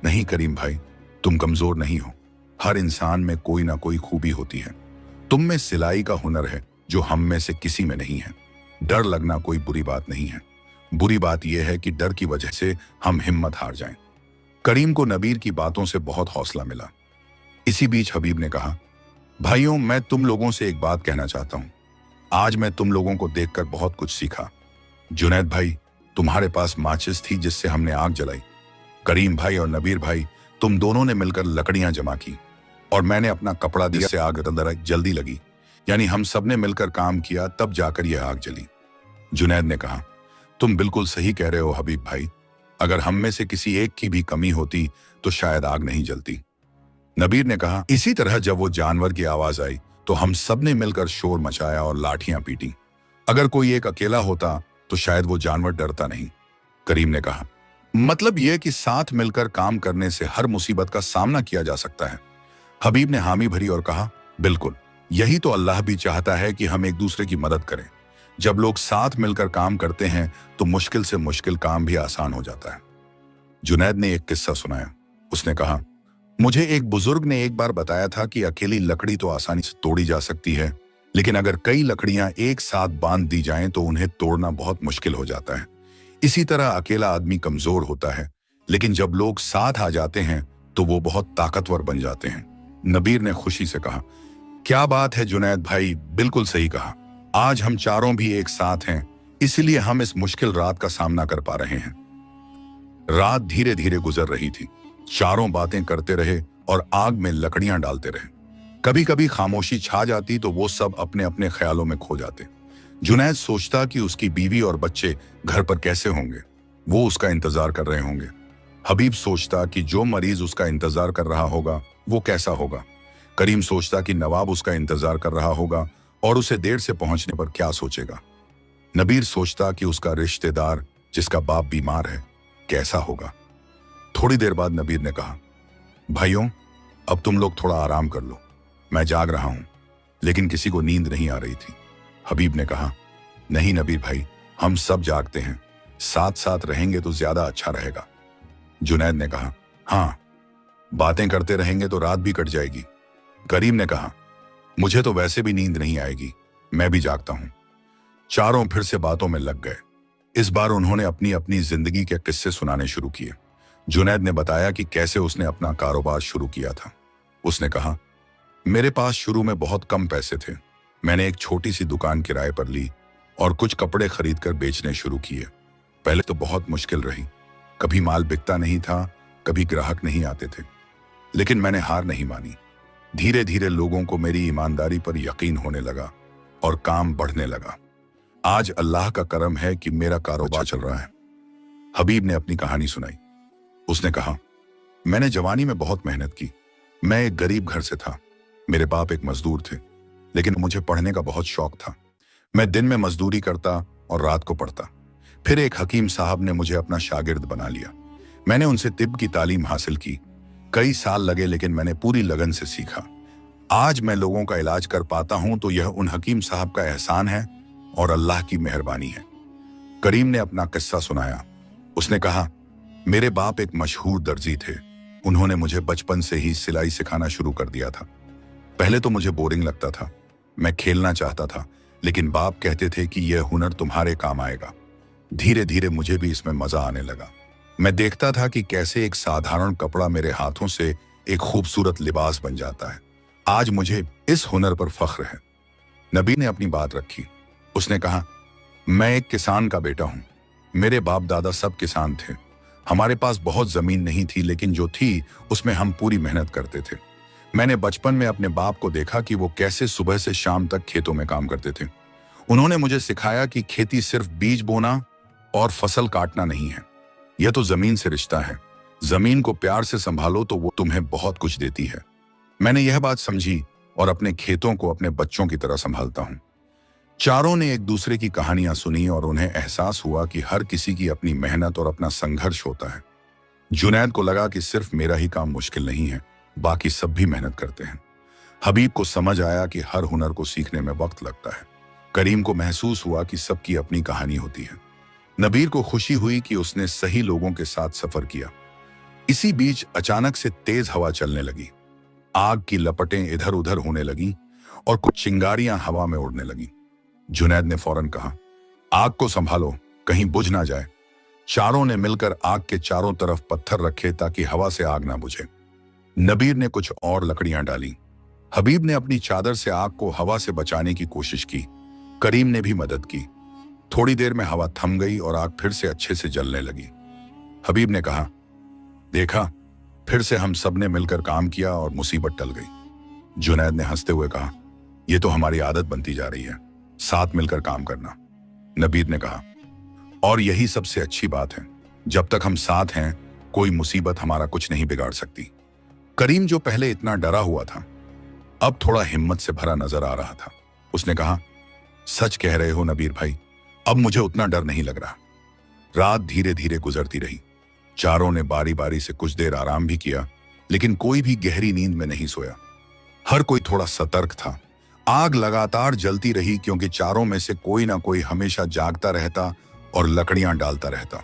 नहीं करीम भाई, तुम कमजोर नहीं हो। हर इंसान में कोई ना कोई खूबी होती है। तुम में सिलाई का हुनर है जो हम में से किसी में नहीं है। डर लगना कोई बुरी बात नहीं है। बुरी बात यह है कि डर की वजह से हम हिम्मत हार जाएं। करीम को नबीर की बातों से बहुत हौसला मिला। इसी बीच हबीब ने कहा, भाइयों, मैं तुम लोगों से एक बात कहना चाहता हूं। आज मैं तुम लोगों को देखकर बहुत कुछ सीखा। जुनैद भाई, तुम्हारे पास माचिस थी जिससे हमने आग जलाई। करीम भाई और नबीर भाई, तुम दोनों ने मिलकर लकड़ियां जमा की और मैंने अपना कपड़ा दिया से आग अंदर जल्दी लगी। यानी हम सब ने मिलकर काम किया, तब जाकर यह आग जली। जुनैद ने कहा, तुम बिल्कुल सही कह रहे हो हबीब भाई। अगर हम में से किसी एक की भी कमी होती तो शायद आग नहीं जलती। नबीर ने कहा, इसी तरह जब वो जानवर की आवाज आई तो हम सब ने मिलकर शोर मचाया और लाठियां पीटी। अगर कोई एक अकेला होता तो शायद वो जानवर डरता नहीं। करीम ने कहा, मतलब यह कि साथ मिलकर काम करने से हर मुसीबत का सामना किया जा सकता है। हबीब ने हामी भरी और कहा, बिल्कुल, यही तो अल्लाह भी चाहता है कि हम एक दूसरे की मदद करें। जब लोग साथ मिलकर काम करते हैं तो मुश्किल से मुश्किल काम भी आसान हो जाता है। जुनैद ने एक किस्सा सुनाया। उसने कहा, मुझे एक बुजुर्ग ने एक बार बताया था कि अकेली लकड़ी तो आसानी से तोड़ी जा सकती है, लेकिन अगर कई लकड़ियां एक साथ बांध दी जाएं तो उन्हें तोड़ना बहुत मुश्किल हो जाता है। इसी तरह अकेला आदमी कमजोर होता है, लेकिन जब लोग साथ आ जाते हैं तो वो बहुत ताकतवर बन जाते हैं। नबीर ने खुशी से कहा, क्या बात है जुनैद भाई, बिल्कुल सही कहा। आज हम चारों भी एक साथ हैं, इसलिए हम इस मुश्किल रात का सामना कर पा रहे हैं। रात धीरे धीरे गुजर रही थी। चारों बातें करते रहे और आग में लकड़ियां डालते रहे। कभी कभी खामोशी छा जाती तो वो सब अपने अपने ख्यालों में खो जाते। जुनैद सोचता कि उसकी बीवी और बच्चे घर पर कैसे होंगे, वो उसका इंतजार कर रहे होंगे। हबीब सोचता कि जो मरीज उसका इंतजार कर रहा होगा वो कैसा होगा। करीम सोचता कि नवाब उसका इंतजार कर रहा होगा और उसे देर से पहुंचने पर क्या सोचेगा। नबीर सोचता कि उसका रिश्तेदार जिसका बाप बीमार है कैसा होगा। थोड़ी देर बाद नबीर ने कहा, भाइयों, अब तुम लोग थोड़ा आराम कर लो, मैं जाग रहा हूं। लेकिन किसी को नींद नहीं आ रही थी। हबीब ने कहा, नहीं नबीर भाई, हम सब जागते हैं, साथ साथ रहेंगे तो ज्यादा अच्छा रहेगा। जुनैद ने कहा, हाँ, बातें करते रहेंगे तो रात भी कट जाएगी। करीम ने कहा, मुझे तो वैसे भी नींद नहीं आएगी, मैं भी जागता हूं। चारों फिर से बातों में लग गए। इस बार उन्होंने अपनी अपनी जिंदगी के किस्से सुनाने शुरू किए। जुनैद ने बताया कि कैसे उसने अपना कारोबार शुरू किया था। उसने कहा, मेरे पास शुरू में बहुत कम पैसे थे। मैंने एक छोटी सी दुकान किराए पर ली और कुछ कपड़े खरीदकर बेचने शुरू किए। पहले तो बहुत मुश्किल रही, कभी माल बिकता नहीं था, कभी ग्राहक नहीं आते थे, लेकिन मैंने हार नहीं मानी। धीरे धीरे लोगों को मेरी ईमानदारी पर यकीन होने लगा और काम बढ़ने लगा। आज अल्लाह का करम है कि मेरा कारोबार चल रहा है। हबीब ने अपनी कहानी सुनाई। उसने कहा, मैंने जवानी में बहुत मेहनत की। मैं एक गरीब घर से था। मेरे बाप एक मजदूर थे, लेकिन मुझे पढ़ने का बहुत शौक था। मैं दिन में मजदूरी करता और रात को पढ़ता। फिर एक हकीम साहब ने मुझे अपना शागिर्द बना लिया। मैंने उनसे तिब की तालीम हासिल की। कई साल लगे, लेकिन मैंने पूरी लगन से सीखा। आज मैं लोगों का इलाज कर पाता हूं तो यह उन हकीम साहब का एहसान है और अल्लाह की मेहरबानी है। करीम ने अपना किस्सा सुनाया। उसने कहा, मेरे बाप एक मशहूर दर्जी थे। उन्होंने मुझे बचपन से ही सिलाई सिखाना शुरू कर दिया था। पहले तो मुझे बोरिंग लगता था, मैं खेलना चाहता था, लेकिन बाप कहते थे कि यह हुनर तुम्हारे काम आएगा। धीरे धीरे मुझे भी इसमें मजा आने लगा। मैं देखता था कि कैसे एक साधारण कपड़ा मेरे हाथों से एक खूबसूरत लिबास बन जाता है। आज मुझे इस हुनर पर फख्र है। नबी ने अपनी बात रखी। उसने कहा, मैं एक किसान का बेटा हूं। मेरे बाप दादा सब किसान थे। हमारे पास बहुत जमीन नहीं थी, लेकिन जो थी उसमें हम पूरी मेहनत करते थे। मैंने बचपन में अपने बाप को देखा कि वो कैसे सुबह से शाम तक खेतों में काम करते थे। उन्होंने मुझे सिखाया कि खेती सिर्फ बीज बोना और फसल काटना नहीं है, यह तो जमीन से रिश्ता है। जमीन को प्यार से संभालो तो वो तुम्हें बहुत कुछ देती है। मैंने यह बात समझी और अपने खेतों को अपने बच्चों की तरह संभालता हूं। चारों ने एक दूसरे की कहानियां सुनी और उन्हें एहसास हुआ कि हर किसी की अपनी मेहनत और अपना संघर्ष होता है। जुनैद को लगा कि सिर्फ मेरा ही काम मुश्किल नहीं है, बाकी सब भी मेहनत करते हैं। हबीब को समझ आया कि हर हुनर को सीखने में वक्त लगता है। करीम को महसूस हुआ कि सबकी अपनी कहानी होती है। नबीर को खुशी हुई कि उसने सही लोगों के साथ सफर किया। इसी बीच अचानक से तेज हवा चलने लगी। आग की लपटें इधर उधर होने लगी और कुछ चिंगारियां हवा में उड़ने लगी। जुनैद ने फौरन कहा, आग को संभालो, कहीं बुझ ना जाए। चारों ने मिलकर आग के चारों तरफ पत्थर रखे ताकि हवा से आग ना बुझे। नबीर ने कुछ और लकड़ियां डाली। हबीब ने अपनी चादर से आग को हवा से बचाने की कोशिश की। करीम ने भी मदद की। थोड़ी देर में हवा थम गई और आग फिर से अच्छे से जलने लगी। हबीब ने कहा, देखा, फिर से हम सब ने मिलकर काम किया और मुसीबत टल गई। जुनैद ने हंसते हुए कहा, यह तो हमारी आदत बनती जा रही है, साथ मिलकर काम करना। नबीर ने कहा, और यही सबसे अच्छी बात है, जब तक हम साथ हैं कोई मुसीबत हमारा कुछ नहीं बिगाड़ सकती। करीम जो पहले इतना डरा हुआ था, अब थोड़ा हिम्मत से भरा नजर आ रहा था। उसने कहा, सच कह रहे हो नबीर भाई, अब मुझे उतना डर नहीं लग रहा। रात धीरे धीरे गुजरती रही। चारों ने बारी बारी से कुछ देर आराम भी किया, लेकिन कोई भी गहरी नींद में नहीं सोया। हर कोई थोड़ा सतर्क था। आग लगातार जलती रही क्योंकि चारों में से कोई ना कोई हमेशा जागता रहता और लकड़ियां डालता रहता।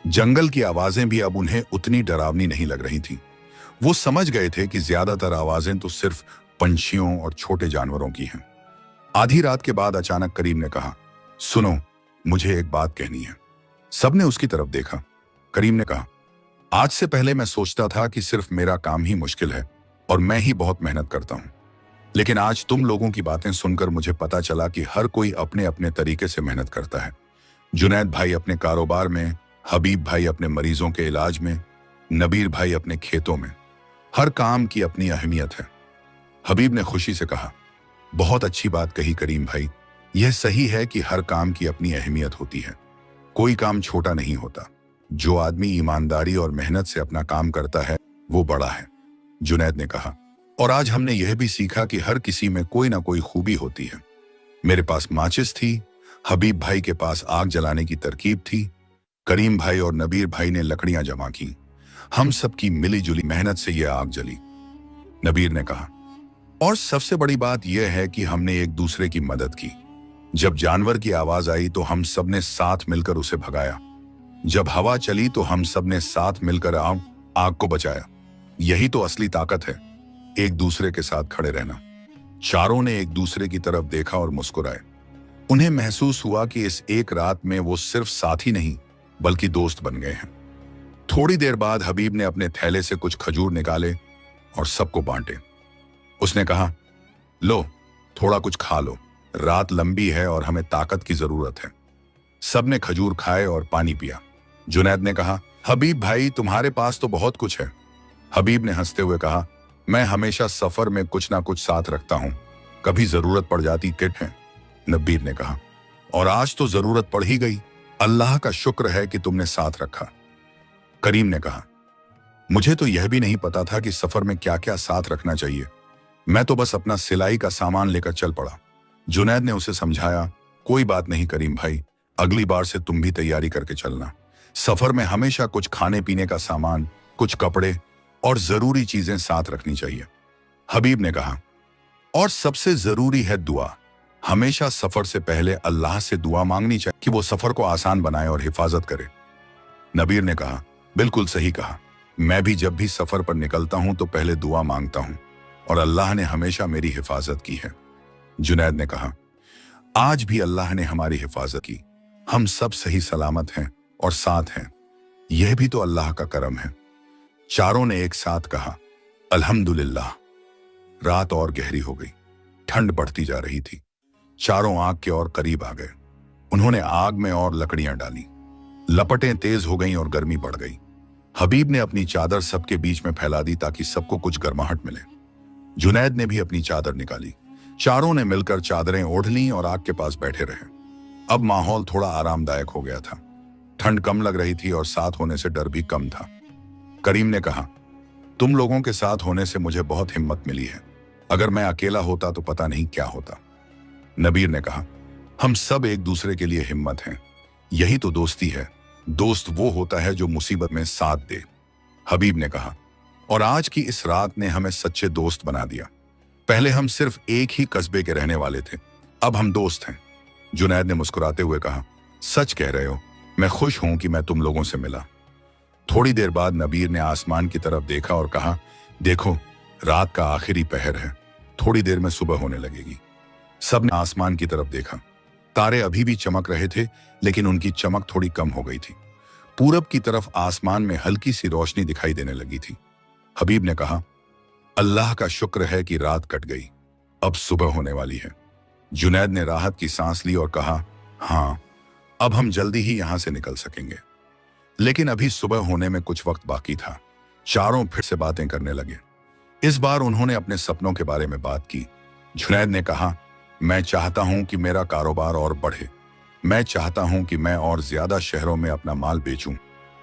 जंगल की आवाजें भी अब उन्हें उतनी डरावनी नहीं लग रही थीं। वो समझ गए थे कि ज्यादातर आवाजें तो सिर्फ पंछियों और छोटे जानवरों की हैं। आधी रात के बाद अचानक करीम ने कहा, सुनो, मुझे एक बात कहनी है। सबने उसकी तरफ देखा। करीम ने कहा, आज से पहले मैं सोचता था कि सिर्फ मेरा काम ही मुश्किल है और मैं ही बहुत मेहनत करता हूं, लेकिन आज तुम लोगों की बातें सुनकर मुझे पता चला कि हर कोई अपने अपने तरीके से मेहनत करता है। जुनैद भाई अपने कारोबार में, हबीब भाई अपने मरीजों के इलाज में, नबीर भाई अपने खेतों में। हर काम की अपनी अहमियत है। हबीब ने खुशी से कहा, बहुत अच्छी बात कही करीम भाई। यह सही है कि हर काम की अपनी अहमियत होती है। कोई काम छोटा नहीं होता। जो आदमी ईमानदारी और मेहनत से अपना काम करता है वो बड़ा है, जुनैद ने कहा। और आज हमने यह भी सीखा कि हर किसी में कोई ना कोई खूबी होती है। मेरे पास माचिस थी, हबीब भाई के पास आग जलाने की तरकीब थी, करीम भाई और नबीर भाई ने लकड़ियां जमा की। हम सबकी मिलीजुली मेहनत से यह आग जली, नबीर ने कहा। और सबसे बड़ी बात यह है कि हमने एक दूसरे की मदद की। जब जानवर की आवाज आई तो हम सबने साथ मिलकर उसे भगाया। जब हवा चली तो हम सबने साथ मिलकर आग को बचाया। यही तो असली ताकत है, एक दूसरे के साथ खड़े रहना। चारों ने एक दूसरे की तरफ देखा और मुस्कुराए। उन्हें महसूस हुआ कि इस एक रात में वो सिर्फ साथी नहीं बल्कि दोस्त बन गए हैं। थोड़ी देर बाद हबीब ने अपने थैले से कुछ खजूर निकाले और सबको बांटे। उसने कहा, लो, थोड़ा कुछ खा लो, रात लंबी है और हमें ताकत की जरूरत है। सबने खजूर खाए और पानी पिया। जुनैद ने कहा, हबीब भाई तुम्हारे पास तो बहुत कुछ है। हबीब ने हंसते हुए कहा, मैं हमेशा सफर में कुछ ना कुछ साथ रखता हूं, कभी जरूरत पड़ जाती किट है। नबीर ने कहा, और आज तो जरूरत पड़ ही गई। अल्लाह का शुक्र है कि तुमने साथ रखा। करीम ने कहा, मुझे तो यह भी नहीं पता था कि सफर में क्या क्या साथ रखना चाहिए। मैं तो बस अपना सिलाई का सामान लेकर चल पड़ा। जुनैद ने उसे समझाया, कोई बात नहीं करीम भाई, अगली बार से तुम भी तैयारी करके चलना। सफर में हमेशा कुछ खाने पीने का सामान, कुछ कपड़े और जरूरी चीजें साथ रखनी चाहिए। हबीब ने कहा, और सबसे जरूरी है दुआ। हमेशा सफर से पहले अल्लाह से दुआ मांगनी चाहिए कि वो सफर को आसान बनाए और हिफाजत करे। नबीर ने कहा, बिल्कुल सही कहा। मैं भी जब भी सफर पर निकलता हूं तो पहले दुआ मांगता हूं और अल्लाह ने हमेशा मेरी हिफाजत की है। जुनैद ने कहा, आज भी अल्लाह ने हमारी हिफाजत की। हम सब सही सलामत हैं और साथ हैं। यह भी तो अल्लाह का करम है। चारों ने एक साथ कहा, अल्हम्दुलिल्लाह। रात और गहरी हो गई। ठंड बढ़ती जा रही थी। चारों आग के और करीब आ गए। उन्होंने आग में और लकड़ियां डाली। लपटें तेज हो गईं और गर्मी बढ़ गई। हबीब ने अपनी चादर सबके बीच में फैला दी ताकि सबको कुछ गर्माहट मिले। जुनैद ने भी अपनी चादर निकाली। चारों ने मिलकर चादरें ओढ़ लीं और आग के पास बैठे रहे। अब माहौल थोड़ा आरामदायक हो गया था। ठंड कम लग रही थी और साथ होने से डर भी कम था। करीम ने कहा, तुम लोगों के साथ होने से मुझे बहुत हिम्मत मिली है। अगर मैं अकेला होता तो पता नहीं क्या होता। नबीर ने कहा, हम सब एक दूसरे के लिए हिम्मत हैं। यही तो दोस्ती है। दोस्त वो होता है जो मुसीबत में साथ दे। हबीब ने कहा, और आज की इस रात ने हमें सच्चे दोस्त बना दिया। पहले हम सिर्फ एक ही कस्बे के रहने वाले थे, अब हम दोस्त हैं। जुनैद ने मुस्कुराते हुए कहा, सच कह रहे हो, मैं खुश हूं कि मैं तुम लोगों से मिला। थोड़ी देर बाद नबीर ने आसमान की तरफ देखा और कहा, देखो, रात का आखिरी पहर है, थोड़ी देर में सुबह होने लगेगी। सबने आसमान की तरफ देखा। तारे अभी भी चमक रहे थे, लेकिन उनकी चमक थोड़ी कम हो गई थी। पूरब की तरफ आसमान में हल्की सी रोशनी दिखाई देने लगी थी। हबीब ने कहा, अल्लाह का शुक्र है कि रात कट गई, अब सुबह होने वाली है। जुनैद ने राहत की सांस ली और कहा, हाँ, अब हम जल्दी ही यहां से निकल सकेंगे। लेकिन अभी सुबह होने में कुछ वक्त बाकी था। चारों फिर से बातें करने लगे। इस बार उन्होंने अपने सपनों के बारे में बात की। जुनैद ने कहा, मैं चाहता हूं कि मेरा कारोबार और बढ़े। मैं चाहता हूं कि मैं और ज्यादा शहरों में अपना माल बेचूं।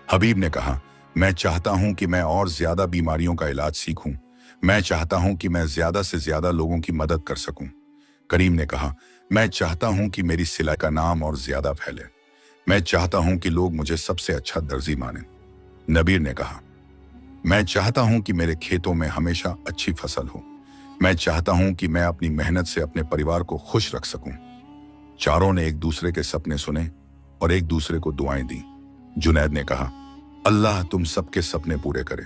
हबीब ने कहा, मैं चाहता हूं कि मैं और ज्यादा बीमारियों का इलाज सीखूं। मैं चाहता हूं कि मैं ज्यादा से ज्यादा लोगों की मदद कर सकूं। करीम ने कहा, मैं चाहता हूं कि मेरी सिलाई का नाम और ज्यादा फैले। मैं चाहता हूं कि लोग मुझे सबसे अच्छा दर्जी माने। नबीर ने कहा, मैं चाहता हूं कि मेरे खेतों में हमेशा अच्छी फसल हो। मैं चाहता हूं कि मैं अपनी मेहनत से अपने परिवार को खुश रख सकूं। चारों ने एक दूसरे के सपने सुने और एक दूसरे को दुआएं दी। जुनैद ने कहा, अल्लाह तुम सबके सपने पूरे करे।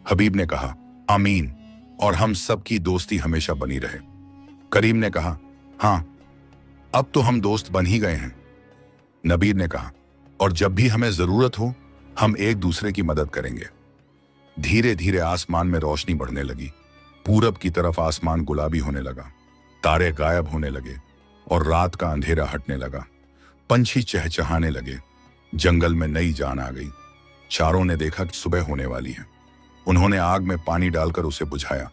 हबीब ने कहा, आमीन, और हम सबकी दोस्ती हमेशा बनी रहे। करीम ने कहा, हाँ, अब तो हम दोस्त बन ही गए हैं। नबीर ने कहा, और जब भी हमें जरूरत हो हम एक दूसरे की मदद करेंगे। धीरे धीरे आसमान में रोशनी बढ़ने लगी। पूरब की तरफ आसमान गुलाबी होने लगा, तारे गायब होने लगे और रात का अंधेरा हटने लगा। पंछी चहचहाने लगे, जंगल में नई जान आ गई। चारों ने देखा कि सुबह होने वाली है। उन्होंने आग में पानी डालकर उसे बुझाया,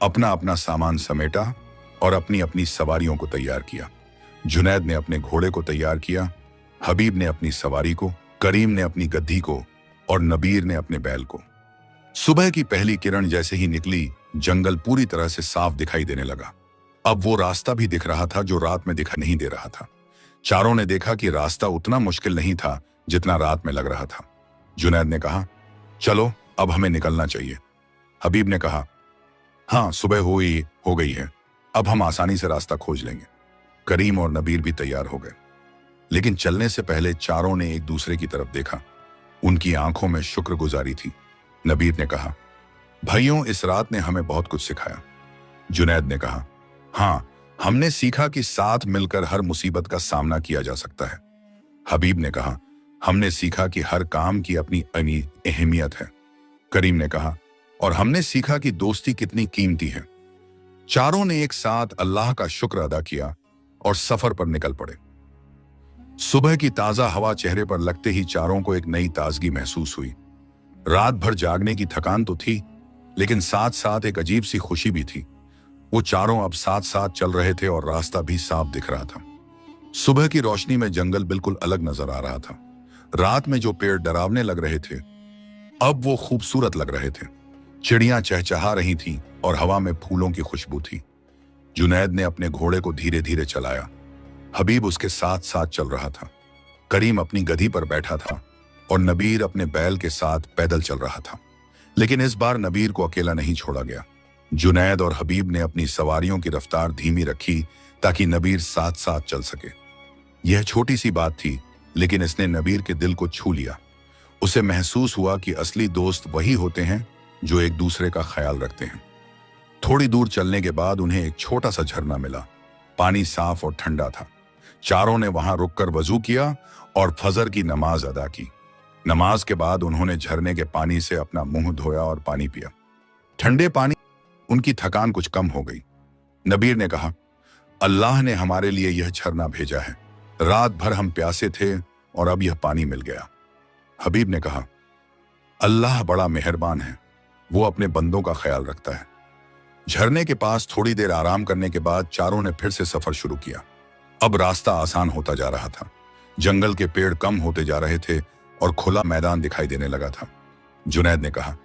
अपना अपना सामान समेटा और अपनी अपनी सवारियों को तैयार किया। जुनैद ने अपने घोड़े को तैयार किया, हबीब ने अपनी सवारी को, करीम ने अपनी गद्दी को और नबीर ने अपने बैल को। सुबह की पहली किरण जैसे ही निकली, जंगल पूरी तरह से साफ दिखाई देने लगा। अब वो रास्ता भी दिख रहा था जो रात में दिखाई नहीं दे रहा था। चारों ने देखा कि रास्ता उतना मुश्किल नहीं था जितना रात में लग रहा था। जुनैद ने कहा, चलो अब हमें निकलना चाहिए। हबीब ने कहा, हाँ, सुबह हो गई है, अब हम आसानी से रास्ता खोज लेंगे। करीम और नबीर भी तैयार हो गए, लेकिन चलने से पहले चारों ने एक दूसरे की तरफ देखा। उनकी आंखों में शुक्रगुजारी थी। नबीर ने कहा, भाइयों, इस रात ने हमें बहुत कुछ सिखाया। जुनैद ने कहा, हाँ, हमने सीखा कि साथ मिलकर हर मुसीबत का सामना किया जा सकता है। हबीब ने कहा, हमने सीखा कि हर काम की अपनी अहमियत है। करीम ने कहा, और हमने सीखा कि दोस्ती कितनी कीमती है। चारों ने एक साथ अल्लाह का शुक्र अदा किया और सफर पर निकल पड़े। सुबह की ताजा हवा चेहरे पर लगते ही चारों को एक नई ताजगी महसूस हुई। रात भर जागने की थकान तो थी, लेकिन साथ साथ एक अजीब सी खुशी भी थी। वो चारों अब साथ साथ चल रहे थे और रास्ता भी साफ दिख रहा था। सुबह की रोशनी में जंगल बिल्कुल अलग नजर आ रहा था। रात में जो पेड़ डरावने लग रहे थे, अब वो खूबसूरत लग रहे थे। चिड़ियां चहचहा रही थीं और हवा में फूलों की खुशबू थी। जुनैद ने अपने घोड़े को धीरे धीरे चलाया। हबीब उसके साथ साथ चल रहा था। करीम अपनी गधी पर बैठा था और नबीर अपने बैल के साथ पैदल चल रहा था। लेकिन इस बार नबीर को अकेला नहीं छोड़ा गया। जुनैद और हबीब ने अपनी सवारियों की रफ्तार धीमी रखी ताकि नबीर साथ साथ चल सके। यह छोटी सी बात थी, लेकिन इसने नबीर के दिल को छू लिया। उसे महसूस हुआ कि असली दोस्त वही होते हैं जो एक दूसरे का ख्याल रखते हैं। थोड़ी दूर चलने के बाद उन्हें एक छोटा सा झरना मिला। पानी साफ और ठंडा था। चारों ने वहां रुककर वजू किया और फजर की नमाज अदा की। नमाज के बाद उन्होंने झरने के पानी से अपना मुंह धोया और पानी पिया। ठंडे पानी उनकी थकान कुछ कम हो गई। नबीर ने कहा, अल्लाह ने हमारे लिए यह झरना भेजा है। रात भर हम प्यासे थे और अब यह पानी मिल गया। हबीब ने कहा, अल्लाह बड़ा मेहरबान है, वो अपने बंदों का ख्याल रखता है। झरने के पास थोड़ी देर आराम करने के बाद चारों ने फिर से सफर शुरू किया। अब रास्ता आसान होता जा रहा था। जंगल के पेड़ कम होते जा रहे थे और खुला मैदान दिखाई देने लगा था। जुनैद ने कहा,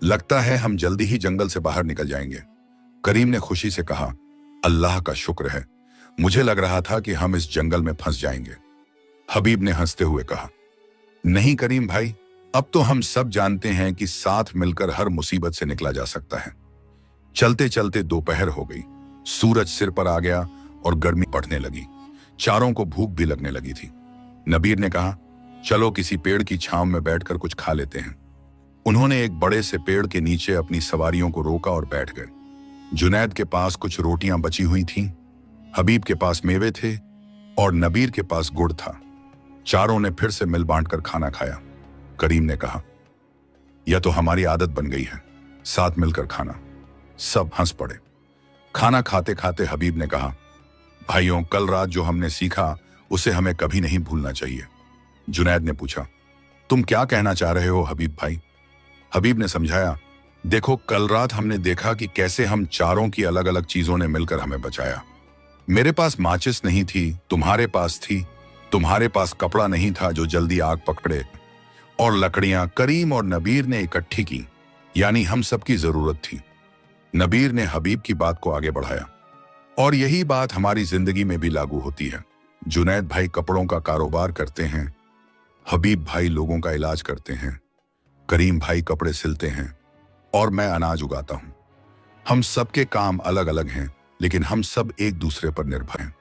लगता है हम जल्दी ही जंगल से बाहर निकल जाएंगे। करीम ने खुशी से कहा, अल्लाह का शुक्र है, मुझे लग रहा था कि हम इस जंगल में फंस जाएंगे। हबीब ने हंसते हुए कहा, नहीं करीम भाई, अब तो हम सब जानते हैं कि साथ मिलकर हर मुसीबत से निकला जा सकता है। चलते चलते दोपहर हो गई। सूरज सिर पर आ गया और गर्मी बढ़ने लगी। चारों को भूख भी लगने लगी थी। नबीर ने कहा, चलो किसी पेड़ की छांव में बैठकर कुछ खा लेते हैं। उन्होंने एक बड़े से पेड़ के नीचे अपनी सवारियों को रोका और बैठ गए। जुनैद के पास कुछ रोटियां बची हुई थीं, हबीब के पास मेवे थे और नबीर के पास गुड़ था। चारों ने फिर से मिल बांटकर खाना खाया। करीम ने कहा, यह तो हमारी आदत बन गई है, साथ मिलकर खाना। सब हंस पड़े। खाना खाते खाते हबीब ने कहा, भाइयों, कल रात जो हमने सीखा उसे हमें कभी नहीं भूलना चाहिए। जुनैद ने पूछा, तुम क्या कहना चाह रहे हो हबीब भाई? हबीब ने समझाया, देखो, कल रात हमने देखा कि कैसे हम चारों की अलग अलग चीजों ने मिलकर हमें बचाया। मेरे पास माचिस नहीं थी, तुम्हारे पास थी। तुम्हारे पास कपड़ा नहीं था जो जल्दी आग पकड़े, और लकड़ियां करीम और नबीर ने इकट्ठी की, यानी हम सबकी जरूरत थी। नबीर ने हबीब की बात को आगे बढ़ाया, और यही बात हमारी जिंदगी में भी लागू होती है। जुनैद भाई कपड़ों का कारोबार करते हैं, हबीब भाई लोगों का इलाज करते हैं, करीम भाई कपड़े सिलते हैं और मैं अनाज उगाता हूं। हम सबके काम अलग अलग हैं, लेकिन हम सब एक दूसरे पर निर्भर हैं।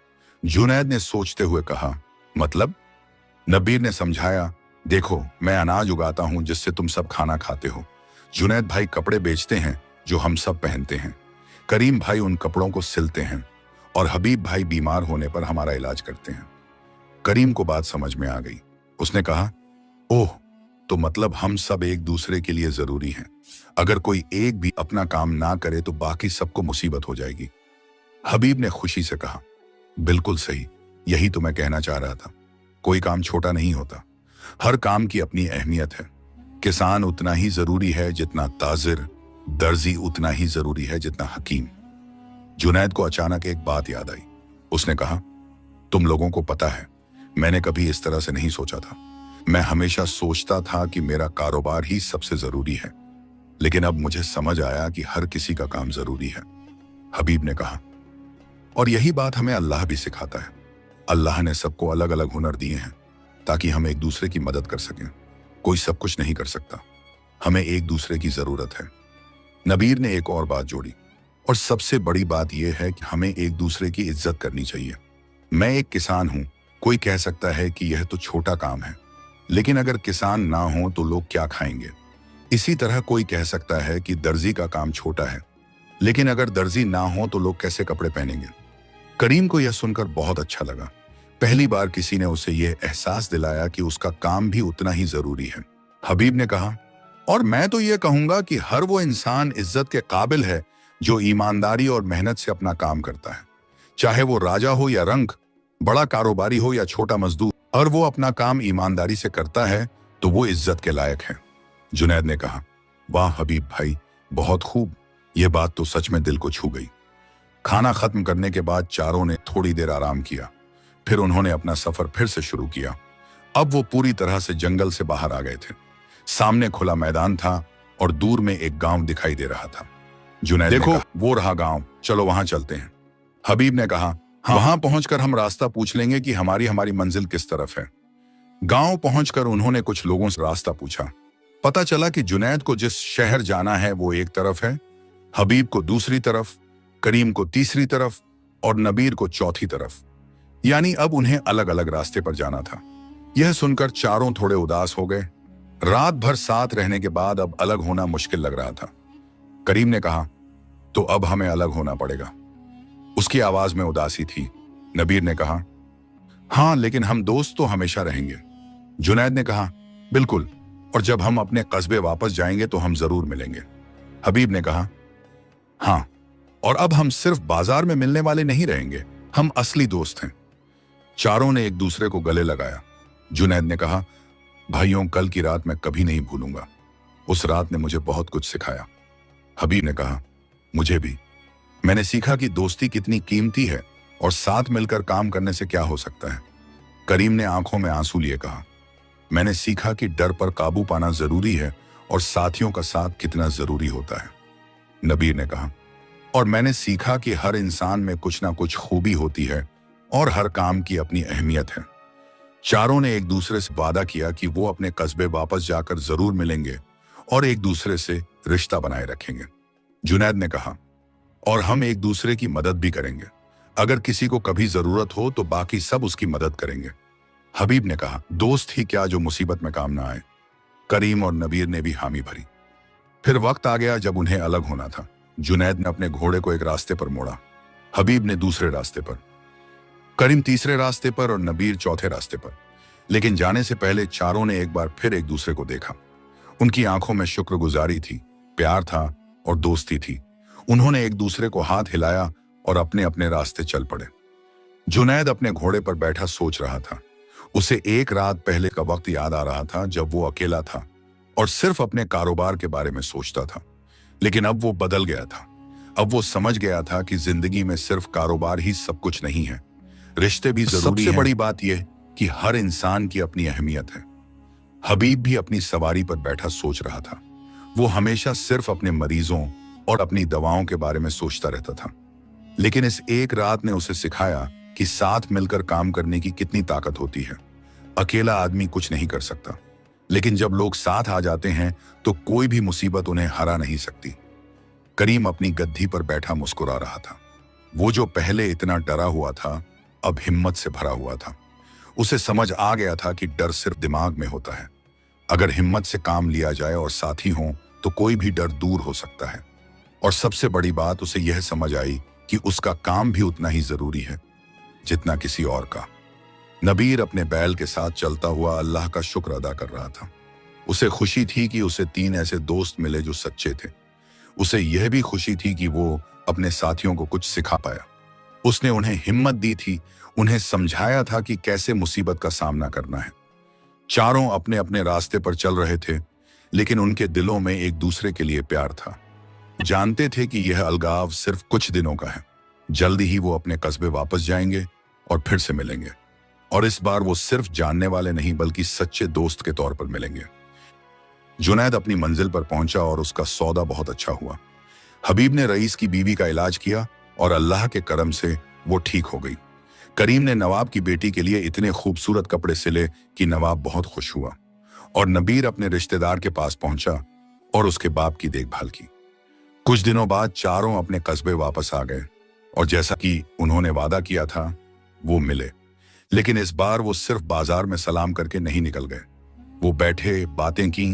जुनैद ने सोचते हुए कहा, मतलब? नबीर ने समझाया, देखो, मैं अनाज उगाता हूं जिससे तुम सब खाना खाते हो। जुनैद भाई कपड़े बेचते हैं जो हम सब पहनते हैं। करीम भाई उन कपड़ों को सिलते हैं और हबीब भाई बीमार होने पर हमारा इलाज करते हैं। करीम को बात समझ में आ गई। उसने कहा, ओह, तो मतलब हम सब एक दूसरे के लिए जरूरी हैं। अगर कोई एक भी अपना काम ना करे तो बाकी सबको मुसीबत हो जाएगी। हबीब ने खुशी से कहा, बिल्कुल सही, यही तो मैं कहना चाह रहा था। कोई काम छोटा नहीं होता, हर काम की अपनी अहमियत है। किसान उतना ही जरूरी है जितना ताजिर, दर्जी उतना ही जरूरी है जितना हकीम। जुनैद को अचानक एक बात याद आई। उसने कहा, तुम लोगों को पता है, मैंने कभी इस तरह से नहीं सोचा था। मैं हमेशा सोचता था कि मेरा कारोबार ही सबसे जरूरी है, लेकिन अब मुझे समझ आया कि हर किसी का काम जरूरी है। हबीब ने कहा, और यही बात हमें अल्लाह भी सिखाता है। अल्लाह ने सबको अलग अलग हुनर दिए हैं ताकि हम एक दूसरे की मदद कर सकें। कोई सब कुछ नहीं कर सकता, हमें एक दूसरे की जरूरत है। नबीर ने एक और बात जोड़ी, और सबसे बड़ी बात यह है कि हमें एक दूसरे की इज्जत करनी चाहिए। मैं एक किसान हूं, कोई कह सकता है कि यह तो छोटा काम है, लेकिन अगर किसान ना हो तो लोग क्या खाएंगे। इसी तरह कोई कह सकता है कि दर्जी का काम छोटा है, लेकिन अगर दर्जी ना हो तो लोग कैसे कपड़े पहनेंगे। करीम को यह सुनकर बहुत अच्छा लगा। पहली बार किसी ने उसे यह एहसास दिलाया कि उसका काम भी उतना ही जरूरी है। हबीब ने कहा, और मैं तो यह कहूंगा कि हर वो इंसान इज्जत के काबिल है जो ईमानदारी और मेहनत से अपना काम करता है। चाहे वो राजा हो या रंग, बड़ा कारोबारी हो या छोटा मजदूर, और वो अपना काम ईमानदारी से करता है तो वो इज्जत के लायक है। जुनैद ने कहा, वाह हबीब भाई, बहुत खूब, यह बात तो सच में दिल को छू गई। खाना खत्म करने के बाद चारों ने थोड़ी देर आराम किया। फिर उन्होंने अपना सफर फिर से शुरू किया। अब वो पूरी तरह से जंगल से बाहर आ गए थे। सामने खुला मैदान था और दूर में एक गांव दिखाई दे रहा था। जुनैद ने कहा, वो रहा गांव, चलो वहां चलते हैं। हबीब ने कहा, हाँ, वहां पहुंचकर हम रास्ता पूछ लेंगे कि हमारी मंजिल किस तरफ है। गांव पहुंचकर उन्होंने कुछ लोगों से रास्ता पूछा। पता चला कि जुनैद को जिस शहर जाना है वो एक तरफ है, हबीब को दूसरी तरफ, करीम को तीसरी तरफ और नबीर को चौथी तरफ। यानी अब उन्हें अलग अलग रास्ते पर जाना था। यह सुनकर चारों थोड़े उदास हो गए। रात भर साथ रहने के बाद अब अलग होना मुश्किल लग रहा था। करीम ने कहा, तो अब हमें अलग होना पड़ेगा। उसकी आवाज में उदासी थी। नबीर ने कहा, हाँ, लेकिन हम दोस्त तो हमेशा रहेंगे। जुनैद ने कहा, बिल्कुल, और जब हम अपने कस्बे वापस जाएंगे तो हम जरूर मिलेंगे। हबीब ने कहा, हाँ, और अब हम सिर्फ बाजार में मिलने वाले नहीं रहेंगे, हम असली दोस्त हैं। चारों ने एक दूसरे को गले लगाया। जुनैद ने कहा, भाइयों, कल की रात मैं कभी नहीं भूलूंगा। उस रात ने मुझे बहुत कुछ सिखाया। हबीब ने कहा, मुझे भी। मैंने सीखा कि दोस्ती कितनी कीमती है और साथ मिलकर काम करने से क्या हो सकता है। करीम ने आंखों में आंसू लिए कहा, मैंने सीखा कि डर पर काबू पाना जरूरी है और साथियों का साथ कितना जरूरी होता है। नबीर ने कहा, और मैंने सीखा कि हर इंसान में कुछ ना कुछ खूबी होती है और हर काम की अपनी अहमियत है। चारों ने एक दूसरे से वादा किया कि वो अपने कस्बे वापस जाकर जरूर मिलेंगे और एक दूसरे से रिश्ता बनाए रखेंगे। जुनैद ने कहा, और हम एक दूसरे की मदद भी करेंगे। अगर किसी को कभी जरूरत हो तो बाकी सब उसकी मदद करेंगे। हबीब ने कहा, दोस्त ही क्या जो मुसीबत में काम ना आए। करीम और नबीर ने भी हामी भरी। फिर वक्त आ गया जब उन्हें अलग होना था। जुनैद ने अपने घोड़े को एक रास्ते पर मोड़ा, हबीब ने दूसरे रास्ते पर, करीम तीसरे रास्ते पर और नबीर चौथे रास्ते पर। लेकिन जाने से पहले चारों ने एक बार फिर एक दूसरे को देखा। उनकी आंखों में शुक्रगुजारी थी, प्यार था और दोस्ती थी। उन्होंने एक दूसरे को हाथ हिलाया और अपने अपने रास्ते चल पड़े। जुनैद अपने घोड़े पर बैठा सोच रहा था। उसे एक रात पहले का वक्त याद आ रहा था जब वो अकेला था और सिर्फ अपने कारोबार के बारे में सोचता था। लेकिन अब वो बदल गया था। अब वो समझ गया था कि जिंदगी में सिर्फ कारोबार ही सब कुछ नहीं है, रिश्ते भी जरूरी हैं। सबसे बड़ी बात यह कि हर इंसान की अपनी अहमियत है। हबीब भी अपनी सवारी पर बैठा सोच रहा था। वो हमेशा सिर्फ अपने मरीजों और अपनी दवाओं के बारे में सोचता रहता था। लेकिन इस एक रात ने उसे सिखाया कि साथ मिलकर काम करने की कितनी ताकत होती है। अकेला आदमी कुछ नहीं कर सकता, लेकिन जब लोग साथ आ जाते हैं तो कोई भी मुसीबत उन्हें हरा नहीं सकती। करीम अपनी गद्दी पर बैठा मुस्कुरा रहा था। वो जो पहले इतना डरा हुआ था, अब हिम्मत से भरा हुआ था। उसे समझ आ गया था कि डर सिर्फ दिमाग में होता है। अगर हिम्मत से काम लिया जाए और साथी हों तो कोई भी डर दूर हो सकता है। और सबसे बड़ी बात उसे यह समझ आई कि उसका काम भी उतना ही जरूरी है जितना किसी और का। नबीर अपने बैल के साथ चलता हुआ अल्लाह का शुक्र अदा कर रहा था। उसे खुशी थी कि उसे 3 ऐसे दोस्त मिले जो सच्चे थे। उसे यह भी खुशी थी कि वो अपने साथियों को कुछ सिखा पाया। उसने उन्हें हिम्मत दी थी, उन्हें समझाया था कि कैसे मुसीबत का सामना करना है। चारों अपने अपने रास्ते पर चल रहे थे, लेकिन उनके दिलों में एक दूसरे के लिए प्यार था। जानते थे कि यह अलगाव सिर्फ कुछ दिनों का है। जल्दी ही वो अपने कस्बे वापस जाएंगे और फिर से मिलेंगे। और इस बार वो सिर्फ जानने वाले नहीं बल्कि सच्चे दोस्त के तौर पर मिलेंगे। जुनैद अपनी मंजिल पर पहुंचा और उसका सौदा बहुत अच्छा हुआ। हबीब ने रईस की बीवी का इलाज किया और अल्लाह के करम से वो ठीक हो गई। करीम ने नवाब की बेटी के लिए इतने खूबसूरत कपड़े सिले कि नवाब बहुत खुश हुआ। और नबीर अपने रिश्तेदार के पास पहुंचा और उसके बाप की देखभाल की। कुछ दिनों बाद चारों अपने कस्बे वापस आ गए और जैसा कि उन्होंने वादा किया था वो मिले। लेकिन इस बार वो सिर्फ बाजार में सलाम करके नहीं निकल गए। वो बैठे, बातें की,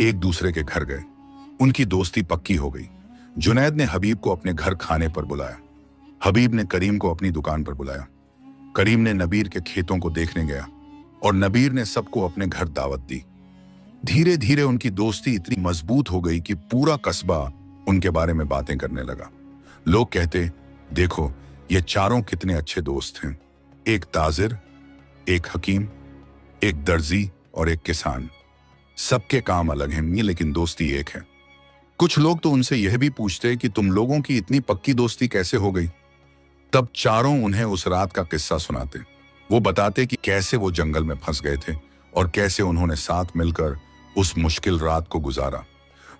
एक दूसरे के घर गए। उनकी दोस्ती पक्की हो गई। जुनैद ने हबीब को अपने घर खाने पर बुलाया। हबीब ने करीम को अपनी दुकान पर बुलाया। करीम ने नबीर के खेतों को देखने गया और नबीर ने सबको अपने घर दावत दी। धीरे धीरे उनकी दोस्ती इतनी मजबूत हो गई कि पूरा कस्बा उनके बारे में बातें करने लगा। लोग कहते, देखो ये चारों कितने अच्छे दोस्त हैं। एक ताजिर, एक हकीम, एक दर्जी और एक किसान। सबके काम अलग हैं लेकिन दोस्ती एक है। कुछ लोग तो उनसे यह भी पूछते कि तुम लोगों की इतनी पक्की दोस्ती कैसे हो गई। तब चारों उन्हें उस रात का किस्सा सुनाते। वो बताते कि कैसे वो जंगल में फंस गए थे और कैसे उन्होंने साथ मिलकर उस मुश्किल रात को गुजारा।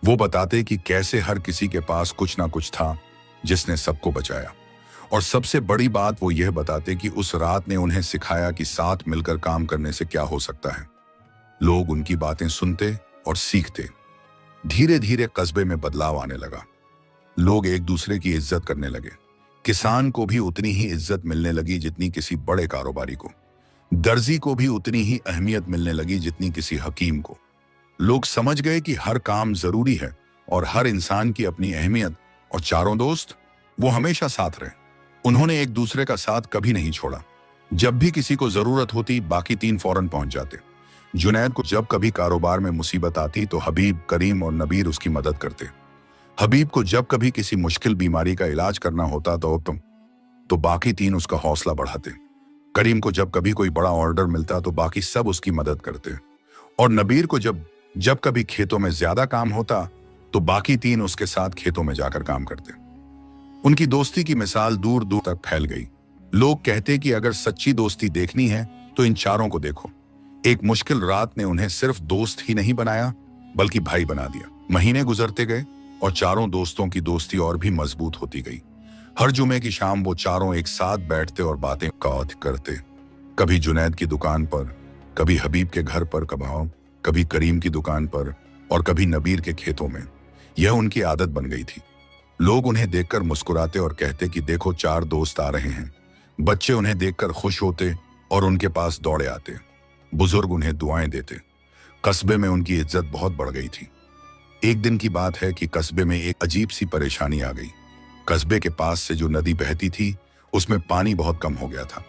वो बताते कि कैसे हर किसी के पास कुछ ना कुछ था जिसने सबको बचाया। और सबसे बड़ी बात वो यह बताते कि उस रात ने उन्हें सिखाया कि साथ मिलकर काम करने से क्या हो सकता है। लोग उनकी बातें सुनते और सीखते। धीरे धीरे कस्बे में बदलाव आने लगा। लोग एक दूसरे की इज्जत करने लगे। किसान को भी उतनी ही इज्जत मिलने लगी जितनी किसी बड़े कारोबारी को। दर्जी को भी उतनी ही अहमियत मिलने लगी जितनी किसी हकीम को। लोग समझ गए कि हर काम जरूरी है और हर इंसान की अपनी अहमियत। और चारों दोस्त वो हमेशा साथ रहे। उन्होंने एक दूसरे का साथ कभी नहीं छोड़ा। जब भी किसी को जरूरत होती बाकी 3 फौरन पहुंच जाते। जुनैद को जब कभी कारोबार में मुसीबत आती तो हबीब, करीम और नबीर उसकी मदद करते। हबीब को जब कभी किसी मुश्किल बीमारी का इलाज करना होता तो बाकी 3 उसका हौसला बढ़ाते। करीम को जब कभी कोई बड़ा ऑर्डर मिलता तो बाकी सब उसकी मदद करते। और नबीर को जब कभी खेतों में ज्यादा काम होता तो बाकी 3 उसके साथ खेतों में जाकर काम करते। उनकी दोस्ती की मिसाल दूर दूर तक फैल गई। लोग कहते कि अगर सच्ची दोस्ती देखनी है तो इन चारों को देखो। एक मुश्किल रात ने उन्हें सिर्फ दोस्त ही नहीं बनाया बल्कि भाई बना दिया। महीने गुजरते गए और चारों दोस्तों की दोस्ती और भी मजबूत होती गई। हर जुमे की शाम वो चारों एक साथ बैठते और बातें करते। कभी जुनैद की दुकान पर, कभी हबीब के घर पर, कभी करीम की दुकान पर और कभी नबीर के खेतों में। यह उनकी आदत बन गई थी। लोग उन्हें देखकर मुस्कुराते और कहते कि देखो 4 दोस्त आ रहे हैं। बच्चे उन्हें देखकर खुश होते और उनके पास दौड़े आते। बुजुर्ग उन्हें दुआएं देते। कस्बे में उनकी इज्जत बहुत बढ़ गई थी। एक दिन की बात है कि कस्बे में एक अजीब सी परेशानी आ गई। कस्बे के पास से जो नदी बहती थी उसमें पानी बहुत कम हो गया था।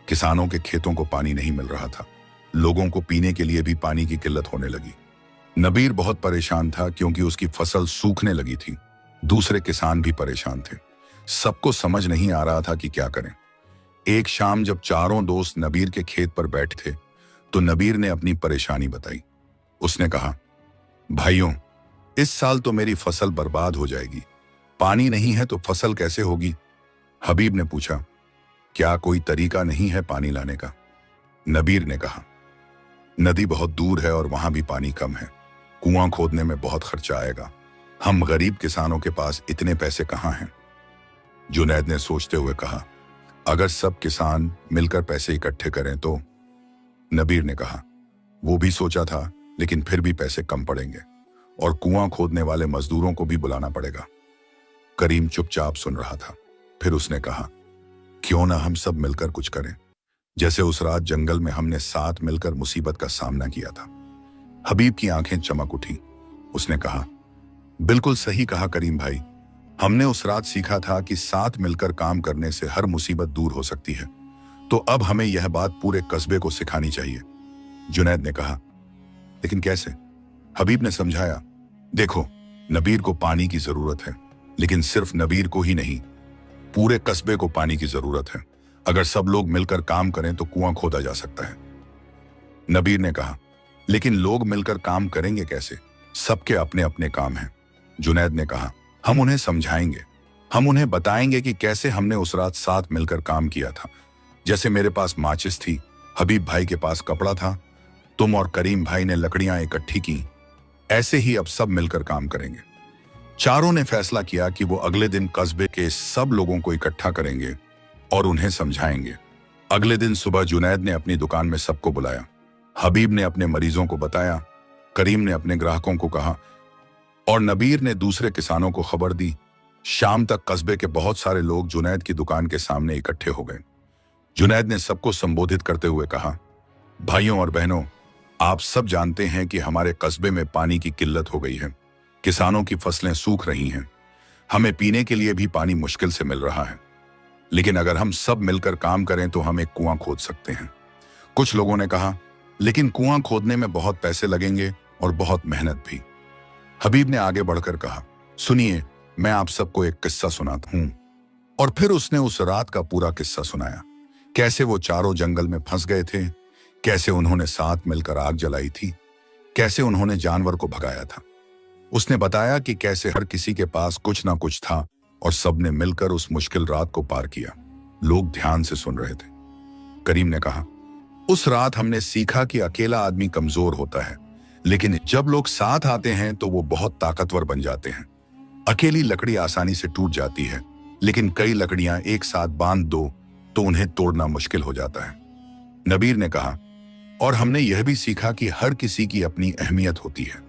किसानों के खेतों को पानी नहीं मिल रहा था। लोगों को पीने के लिए भी पानी की किल्लत होने लगी। नबीर बहुत परेशान था क्योंकि उसकी फसल सूखने लगी थी। दूसरे किसान भी परेशान थे। सबको समझ नहीं आ रहा था कि क्या करें। एक शाम जब चारों दोस्त नबीर के खेत पर बैठे थे तो नबीर ने अपनी परेशानी बताई। उसने कहा, भाइयों, इस साल तो मेरी फसल बर्बाद हो जाएगी। पानी नहीं है तो फसल कैसे होगी? हबीब ने पूछा, क्या कोई तरीका नहीं है पानी लाने का? नबीर ने कहा, नदी बहुत दूर है और वहां भी पानी कम है। कुआं खोदने में बहुत खर्चा आएगा। हम गरीब किसानों के पास इतने पैसे कहां हैं? जुनैद ने सोचते हुए कहा, अगर सब किसान मिलकर पैसे इकट्ठे करें तो। नबीर ने कहा, वो भी सोचा था लेकिन फिर भी पैसे कम पड़ेंगे और कुआं खोदने वाले मजदूरों को भी बुलाना पड़ेगा। करीम चुपचाप सुन रहा था। फिर उसने कहा, क्यों ना हम सब मिलकर कुछ करें, जैसे उस रात जंगल में हमने साथ मिलकर मुसीबत का सामना किया था। हबीब की आंखें चमक उठी। उसने कहा, बिल्कुल सही कहा करीम भाई, हमने उस रात सीखा था कि साथ मिलकर काम करने से हर मुसीबत दूर हो सकती है। तो अब हमें यह बात पूरे कस्बे को सिखानी चाहिए। जुनैद ने कहा, लेकिन कैसे? हबीब ने समझाया, देखो, नबीर को पानी की जरूरत है, लेकिन सिर्फ नबीर को ही नहीं, पूरे कस्बे को पानी की जरूरत है। अगर सब लोग मिलकर काम करें तो कुआं खोदा जा सकता है। नबीर ने कहा, लेकिन लोग मिलकर काम करेंगे कैसे? सबके अपने अपने काम हैं। जुनैद ने कहा, हम उन्हें समझाएंगे, हम उन्हें बताएंगे कि कैसे हमने उस रात साथ मिलकर काम किया था। जैसे मेरे पास माचिस थी, हबीब भाई के पास कपड़ा था, तुम और करीम भाई ने लकड़ियां इकट्ठी की, ऐसे ही अब सब मिलकर काम करेंगे। चारों ने फैसला किया कि वो अगले दिन कस्बे के सब लोगों को इकट्ठा करेंगे और उन्हें समझाएंगे। अगले दिन सुबह जुनैद ने अपनी दुकान में सबको बुलाया। हबीब ने अपने मरीजों को बताया, करीम ने अपने ग्राहकों को कहा और नबीर ने दूसरे किसानों को खबर दी। शाम तक कस्बे के बहुत सारे लोग जुनैद की दुकान के सामने इकट्ठे हो गए। जुनैद ने सबको संबोधित करते हुए कहा, भाइयों और बहनों, आप सब जानते हैं कि हमारे कस्बे में पानी की किल्लत हो गई है। किसानों की फसलें सूख रही हैं, हमें पीने के लिए भी पानी मुश्किल से मिल रहा है। लेकिन अगर हम सब मिलकर काम करें तो हम एक कुआं खोद सकते हैं। कुछ लोगों ने कहा, लेकिन कुआं खोदने में बहुत पैसे लगेंगे और बहुत मेहनत भी। हबीब ने आगे बढ़कर कहा, सुनिए, मैं आप सबको एक किस्सा सुनाता हूं। और फिर उसने उस रात का पूरा किस्सा सुनाया, कैसे वो चारों जंगल में फंस गए थे, कैसे उन्होंने साथ मिलकर आग जलाई थी, कैसे उन्होंने जानवर को भगाया था। उसने बताया कि कैसे हर किसी के पास कुछ ना कुछ था और सबने मिलकर उस मुश्किल रात को पार किया। लोग ध्यान से सुन रहे थे। करीम ने कहा, उस रात हमने सीखा कि अकेला आदमी कमजोर होता है, लेकिन जब लोग साथ आते हैं तो वो बहुत ताकतवर बन जाते हैं। अकेली लकड़ी आसानी से टूट जाती है, लेकिन कई लकड़ियां एक साथ बांध दो तो उन्हें तोड़ना मुश्किल हो जाता है। नबीर ने कहा, और हमने यह भी सीखा कि हर किसी की अपनी अहमियत होती है,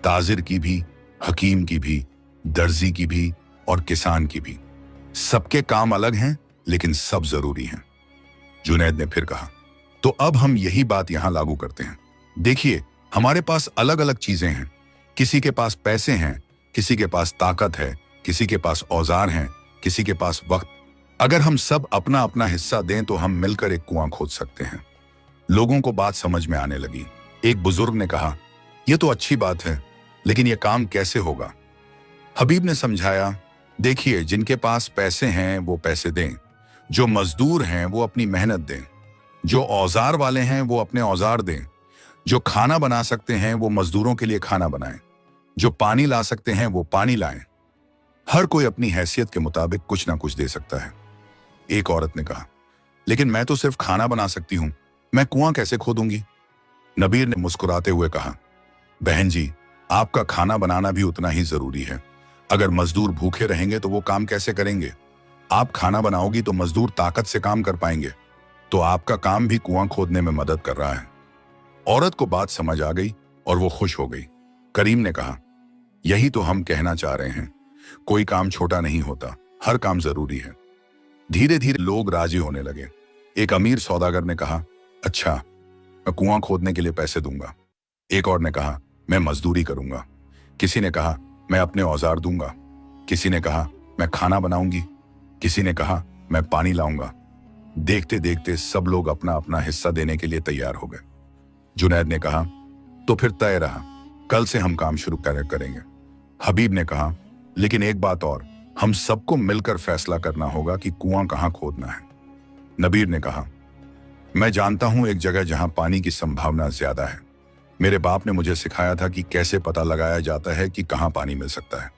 ताजिर की भी, हकीम की भी, दर्जी की भी और किसान की भी। सबके काम अलग हैं, लेकिन सब जरूरी हैं। जुनैद ने फिर कहा, तो अब हम यही बात यहां लागू करते हैं। देखिए, हमारे पास अलग अलग चीजें हैं। किसी के पास पैसे हैं, किसी के पास ताकत है, किसी के पास औजार हैं, किसी के पास वक्त। अगर हम सब अपना अपना हिस्सा दें तो हम मिलकर एक कुआं खोद सकते हैं। लोगों को बात समझ में आने लगी। एक बुजुर्ग ने कहा, यह तो अच्छी बात है, लेकिन यह काम कैसे होगा? हबीब ने समझाया, देखिए, जिनके पास पैसे हैं वो पैसे दें, जो मजदूर हैं वो अपनी मेहनत दें, जो औजार वाले हैं वो अपने औजार दें, जो खाना बना सकते हैं वो मजदूरों के लिए खाना बनाएं, जो पानी ला सकते हैं वो पानी लाएं। हर कोई अपनी हैसियत के मुताबिक कुछ ना कुछ दे सकता है। एक औरत ने कहा, लेकिन मैं तो सिर्फ खाना बना सकती हूं, मैं कुआं कैसे खोदूंगी? नबीर ने मुस्कुराते हुए कहा, बहन जी, आपका खाना बनाना भी उतना ही जरूरी है। अगर मजदूर भूखे रहेंगे तो वो काम कैसे करेंगे? आप खाना बनाओगी तो मजदूर ताकत से काम कर पाएंगे, तो आपका काम भी कुआं खोदने में मदद कर रहा है। औरत को बात समझ आ गई और वो खुश हो गई। करीम ने कहा, यही तो हम कहना चाह रहे हैं, कोई काम छोटा नहीं होता, हर काम जरूरी है। धीरे धीरे लोग राजी होने लगे। एक अमीर सौदागर ने कहा, अच्छा, मैं कुआं खोदने के लिए पैसे दूंगा। एक और ने कहा, मैं मजदूरी करूंगा। किसी ने कहा, मैं अपने औजार दूंगा। किसी ने कहा, मैं खाना बनाऊंगी। किसी ने कहा, मैं पानी लाऊंगा। देखते देखते सब लोग अपना अपना हिस्सा देने के लिए तैयार हो गए। जुनैद ने कहा, तो फिर तय रहा, कल से हम काम शुरू करेंगे। हबीब ने कहा, लेकिन एक बात और, हम सबको मिलकर फैसला करना होगा कि कुआं कहां खोदना है। नबीर ने कहा, मैं जानता हूं एक जगह जहां पानी की संभावना ज्यादा है। मेरे बाप ने मुझे सिखाया था कि कैसे पता लगाया जाता है कि कहां पानी मिल सकता है।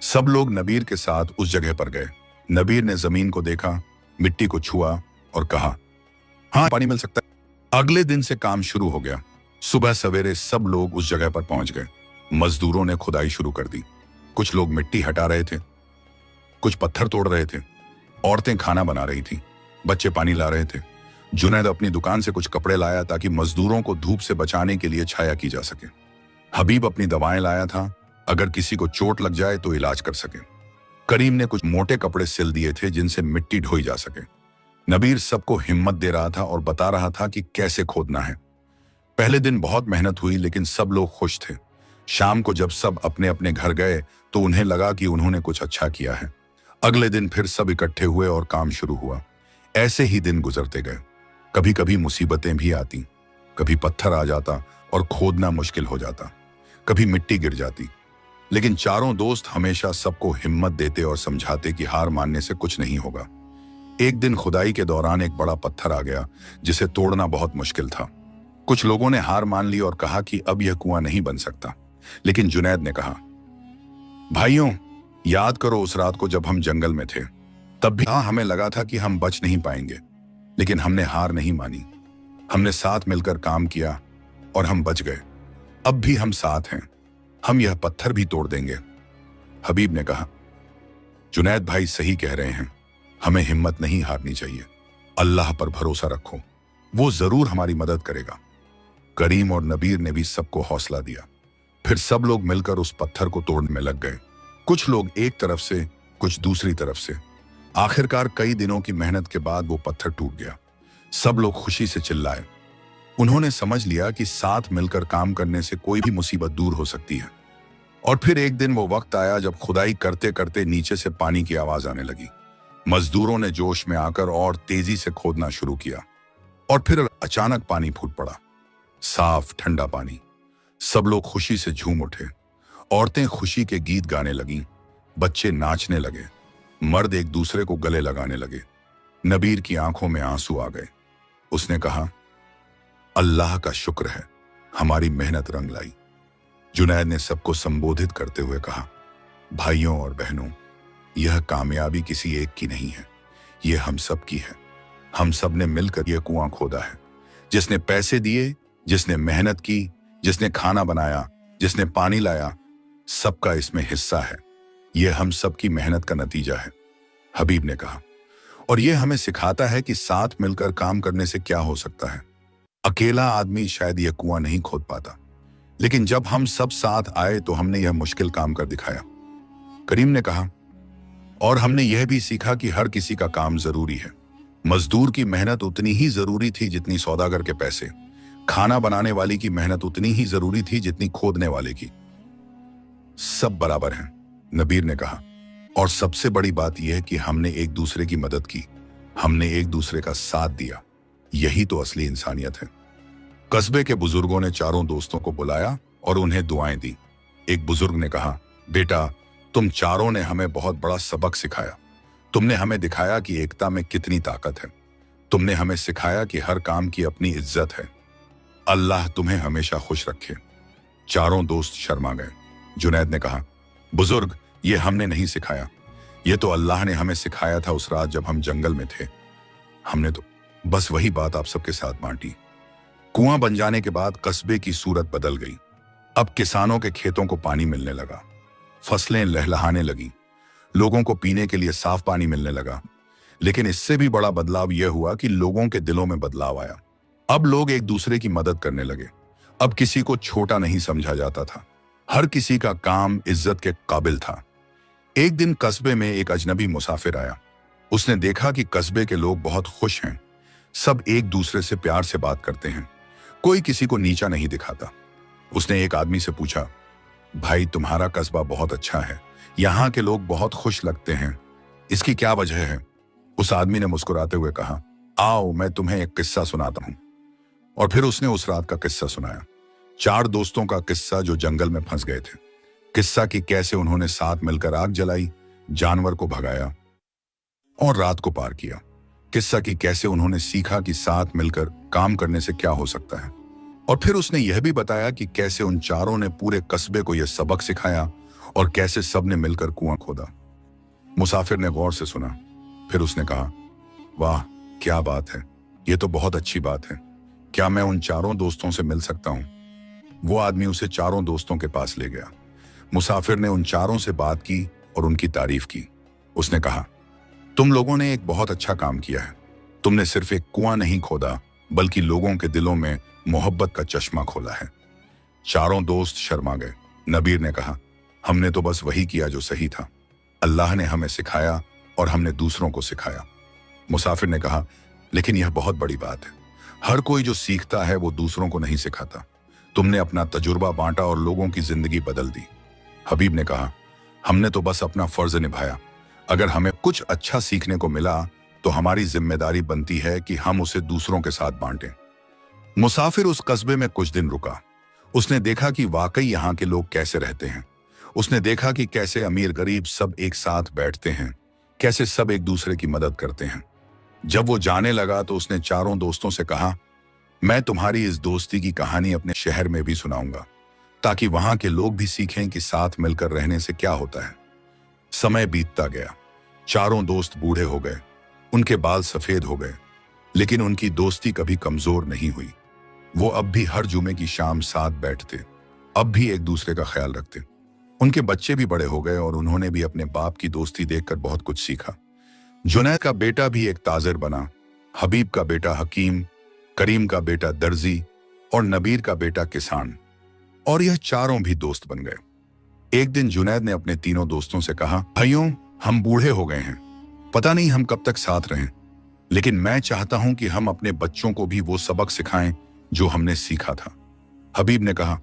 सब लोग नबीर के साथ उस जगह पर गए। नबीर ने जमीन को देखा, मिट्टी को छुआ और कहा, हाँ, पानी मिल सकता है। अगले दिन से काम शुरू हो गया। सुबह सवेरे सब लोग उस जगह पर पहुंच गए। मजदूरों ने खुदाई शुरू कर दी। कुछ लोग मिट्टी हटा रहे थे, कुछ पत्थर तोड़ रहे थे, औरतें खाना बना रही थी, बच्चे पानी ला रहे थे। जुनैद अपनी दुकान से कुछ कपड़े लाया ताकि मजदूरों को धूप से बचाने के लिए छाया की जा सके। हबीब अपनी दवाएं लाया था, अगर किसी को चोट लग जाए तो इलाज कर सके। करीम ने कुछ मोटे कपड़े सिल दिए थे जिनसे मिट्टी ढोई जा सके। नबीर सबको हिम्मत दे रहा था और बता रहा था कि कैसे खोदना है। पहले दिन बहुत मेहनत हुई लेकिन सब लोग खुश थे। शाम को जब सब अपने अपने घर गए तो उन्हें लगा कि उन्होंने कुछ अच्छा किया है। अगले दिन फिर सब इकट्ठे हुए और काम शुरू हुआ। ऐसे ही दिन गुजरते गए। कभी कभी मुसीबतें भी आती, कभी पत्थर आ जाता और खोदना मुश्किल हो जाता, कभी मिट्टी गिर जाती, लेकिन चारों दोस्त हमेशा सबको हिम्मत देते और समझाते कि हार मानने से कुछ नहीं होगा। एक दिन खुदाई के दौरान एक बड़ा पत्थर आ गया जिसे तोड़ना बहुत मुश्किल था। कुछ लोगों ने हार मान ली और कहा कि अब यह कुआं नहीं बन सकता, लेकिन जुनैद ने कहा, भाइयों, याद करो उस रात को जब हम जंगल में थे। तब भी हमें लगा था कि हम बच नहीं पाएंगे, लेकिन हमने हार नहीं मानी। हमने साथ मिलकर काम किया और हम बच गए। अब भी हम साथ हैं, हम यह पत्थर भी तोड़ देंगे। हबीब ने कहा, जुनैद भाई सही कह रहे हैं, हमें हिम्मत नहीं हारनी चाहिए। अल्लाह पर भरोसा रखो, वो जरूर हमारी मदद करेगा। करीम और नबीर ने भी सबको हौसला दिया। फिर सब लोग मिलकर उस पत्थर को तोड़ने में लग गए। कुछ लोग एक तरफ से, कुछ दूसरी तरफ से। आखिरकार कई दिनों की मेहनत के बाद वो पत्थर टूट गया। सब लोग खुशी से चिल्लाए। उन्होंने समझ लिया कि साथ मिलकर काम करने से कोई भी मुसीबत दूर हो सकती है। और फिर एक दिन वो वक्त आया जब खुदाई करते करते नीचे से पानी की आवाज आने लगी। मजदूरों ने जोश में आकर और तेजी से खोदना शुरू किया और फिर अचानक पानी फूट पड़ा, साफ ठंडा पानी। सब लोग खुशी से झूम उठे। औरतें खुशी के गीत गाने लगीं, बच्चे नाचने लगे, मर्द एक दूसरे को गले लगाने लगे। नबीर की आंखों में आंसू आ गए। उसने कहा, अल्लाह का शुक्र है, हमारी मेहनत रंग लाई। जुनैद ने सबको संबोधित करते हुए कहा, भाइयों और बहनों, यह कामयाबी किसी एक की नहीं है, यह हम सब की है। हम सब ने मिलकर यह कुआं खोदा है। जिसने पैसे दिए, जिसने मेहनत की, जिसने खाना बनाया, जिसने पानी लाया, सबका इसमें हिस्सा है। यह हम सब की मेहनत का नतीजा है, हबीब ने कहा। और यह हमें सिखाता है कि साथ मिलकर काम करने से क्या हो सकता है। अकेला आदमी शायद यह कुआं नहीं खोद पाता, लेकिन जब हम सब साथ आए तो हमने यह मुश्किल काम कर दिखाया। करीम ने कहा, और हमने यह भी सीखा कि हर किसी का काम जरूरी है। मजदूर की मेहनत उतनी ही जरूरी थी जितनी सौदागर के पैसे। खाना बनाने वाली की मेहनत उतनी ही जरूरी थी जितनी खोदने वाले की। सब बराबर हैं, नबीर ने कहा। और सबसे बड़ी बात यह है कि हमने एक दूसरे की मदद की, हमने एक दूसरे का साथ दिया। यही तो असली इंसानियत है। कस्बे के बुजुर्गों ने चारों दोस्तों को बुलाया और उन्हें दुआएं दी। एक बुजुर्ग ने कहा, बेटा, तुम चारों ने हमें बहुत बड़ा सबक सिखाया। तुमने हमें दिखाया कि एकता में कितनी ताकत है। तुमने हमें सिखाया कि हर काम की अपनी इज्जत है। अल्लाह तुम्हें हमेशा खुश रखे। चारों दोस्त शर्मा गए। जुनैद ने कहा, बुजुर्ग, ये हमने नहीं सिखाया, ये तो अल्लाह ने हमें सिखाया था उस रात जब हम जंगल में थे। हमने तो बस वही बात आप सबके साथ बांटी। कुआं बन जाने के बाद कस्बे की सूरत बदल गई। अब किसानों के खेतों को पानी मिलने लगा, फसलें लहलहाने लगी, लोगों को पीने के लिए साफ पानी मिलने लगा। लेकिन इससे भी बड़ा बदलाव यह हुआ कि लोगों के दिलों में बदलाव आया। अब लोग एक दूसरे की मदद करने लगे। अब किसी को छोटा नहीं समझा जाता था। हर किसी का काम इज्जत के काबिल था। एक दिन कस्बे में एक अजनबी मुसाफिर आया। उसने देखा कि कस्बे के लोग बहुत खुश हैं। सब एक दूसरे से प्यार से बात करते हैं, कोई किसी को नीचा नहीं दिखाता। उसने एक आदमी से पूछा, भाई, तुम्हारा कस्बा बहुत अच्छा है, यहाँ के लोग बहुत खुश लगते हैं, इसकी क्या वजह है? उस आदमी ने मुस्कुराते हुए कहा, आओ मैं तुम्हें एक किस्सा सुनाता हूँ। और फिर उसने उस रात का किस्सा सुनाया। 4 दोस्तों का किस्सा जो जंगल में फंस गए थे। किस्सा कि कैसे उन्होंने साथ मिलकर आग जलाई, जानवर को भगाया और रात को पार किया। किस्सा कि कैसे उन्होंने सीखा कि साथ मिलकर काम करने से क्या हो सकता है। और फिर उसने यह भी बताया कि कैसे उन चारों ने पूरे कस्बे को यह सबक सिखाया और कैसे सबने मिलकर कुआं खोदा। मुसाफिर ने गौर से सुना। फिर उसने कहा, वाह, क्या बात है, यह तो बहुत अच्छी बात है। क्या मैं उन चारों दोस्तों से मिल सकता हूं? वो आदमी उसे चारों दोस्तों के पास ले गया। मुसाफिर ने उन चारों से बात की और उनकी तारीफ की। उसने कहा, तुम लोगों ने एक बहुत अच्छा काम किया है। तुमने सिर्फ एक कुआं नहीं खोदा, बल्कि लोगों के दिलों में मोहब्बत का चश्मा खोला है। चारों दोस्त शर्मा गए। नबीर ने कहा, हमने तो बस वही किया जो सही था। अल्लाह ने हमें सिखाया और हमने दूसरों को सिखाया। मुसाफिर ने कहा, लेकिन यह बहुत बड़ी बात है। हर कोई जो सीखता है वो दूसरों को नहीं सिखाता। तुमने अपना तजुर्बा बांटा और लोगों की जिंदगी बदल दी। हबीब ने कहा, हमने तो बस अपना फर्ज निभाया। अगर हमें कुछ अच्छा सीखने को मिला तो हमारी जिम्मेदारी बनती है कि हम उसे दूसरों के साथ बांटें। मुसाफिर उस कस्बे में कुछ दिन रुका। उसने देखा कि वाकई यहाँ के लोग कैसे रहते हैं। उसने देखा कि कैसे अमीर गरीब सब एक साथ बैठते हैं, कैसे सब एक दूसरे की मदद करते हैं। जब वो जाने लगा तो उसने चारों दोस्तों से कहा, मैं तुम्हारी इस दोस्ती की कहानी अपने शहर में भी सुनाऊंगा, ताकि वहां के लोग भी सीखें कि साथ मिलकर रहने से क्या होता है। समय बीतता गया। चारों दोस्त बूढ़े हो गए, उनके बाल सफेद हो गए, लेकिन उनकी दोस्ती कभी कमजोर नहीं हुई। वो अब भी हर जुमे की शाम साथ बैठते, अब भी एक दूसरे का ख्याल रखते। उनके बच्चे भी बड़े हो गए और उन्होंने भी अपने बाप की दोस्ती देखकर बहुत कुछ सीखा। जुनैद का बेटा भी एक ताजिर बना, हबीब का बेटा हकीम, करीम का बेटा दर्जी और नबीर का बेटा किसान। और यह चारों भी दोस्त बन गए। एक दिन जुनैद ने अपने तीनों दोस्तों से कहा, भाइयों, हम बूढ़े हो गए हैं, पता नहीं हम कब तक साथ रहें, लेकिन मैं चाहता हूं कि हम अपने बच्चों को भी वो सबक सिखाएं जो हमने सीखा था। हबीब ने कहा,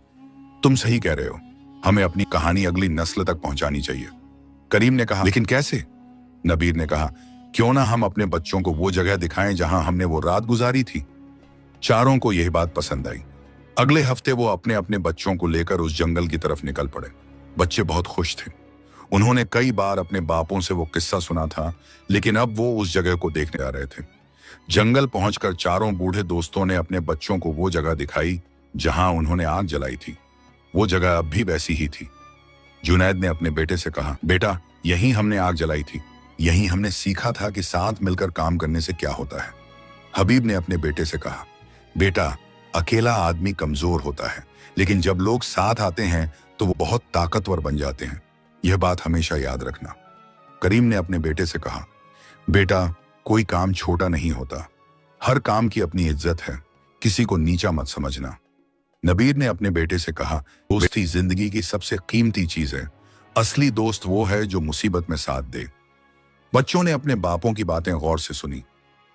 तुम सही कह रहे हो, हमें अपनी कहानी अगली नस्ल तक पहुंचानी चाहिए। करीम ने कहा, लेकिन कैसे? नबीर ने कहा, क्यों ना हम अपने बच्चों को वो जगह दिखाएं जहां हमने वो रात गुजारी थी। चारों को यही बात पसंद आई। अगले हफ्ते वो अपने अपने बच्चों को लेकर उस जंगल की तरफ निकल पड़े। बच्चे बहुत खुश थे। उन्होंने कई बार अपने बापों से वो किस्सा सुना था, लेकिन अब वो उस जगह को देखने जा रहे थे। जंगल पहुंचकर चारों बूढ़े दोस्तों ने अपने बच्चों को वो जगह दिखाई जहां उन्होंने आग जलाई थी। वो जगह अब भी वैसी ही थी। जुनैद ने अपने बेटे से कहा, बेटा, यहीं हमने आग जलाई थी, यहीं हमने सीखा था कि साथ मिलकर काम करने से क्या होता है। हबीब ने अपने बेटे से कहा, बेटा, अकेला आदमी कमजोर होता है, लेकिन जब लोग साथ आते हैं तो वो बहुत ताकतवर बन जाते हैं। यह बात हमेशा याद रखना। करीम ने अपने बेटे से कहा, बेटा, कोई काम छोटा नहीं होता, हर काम की अपनी इज्जत है, किसी को नीचा मत समझना। नबीर ने अपने बेटे से कहा, दोस्ती जिंदगी की सबसे कीमती चीज है। असली दोस्त वो है जो मुसीबत में साथ दे। बच्चों ने अपने बापों की बातें गौर से सुनी।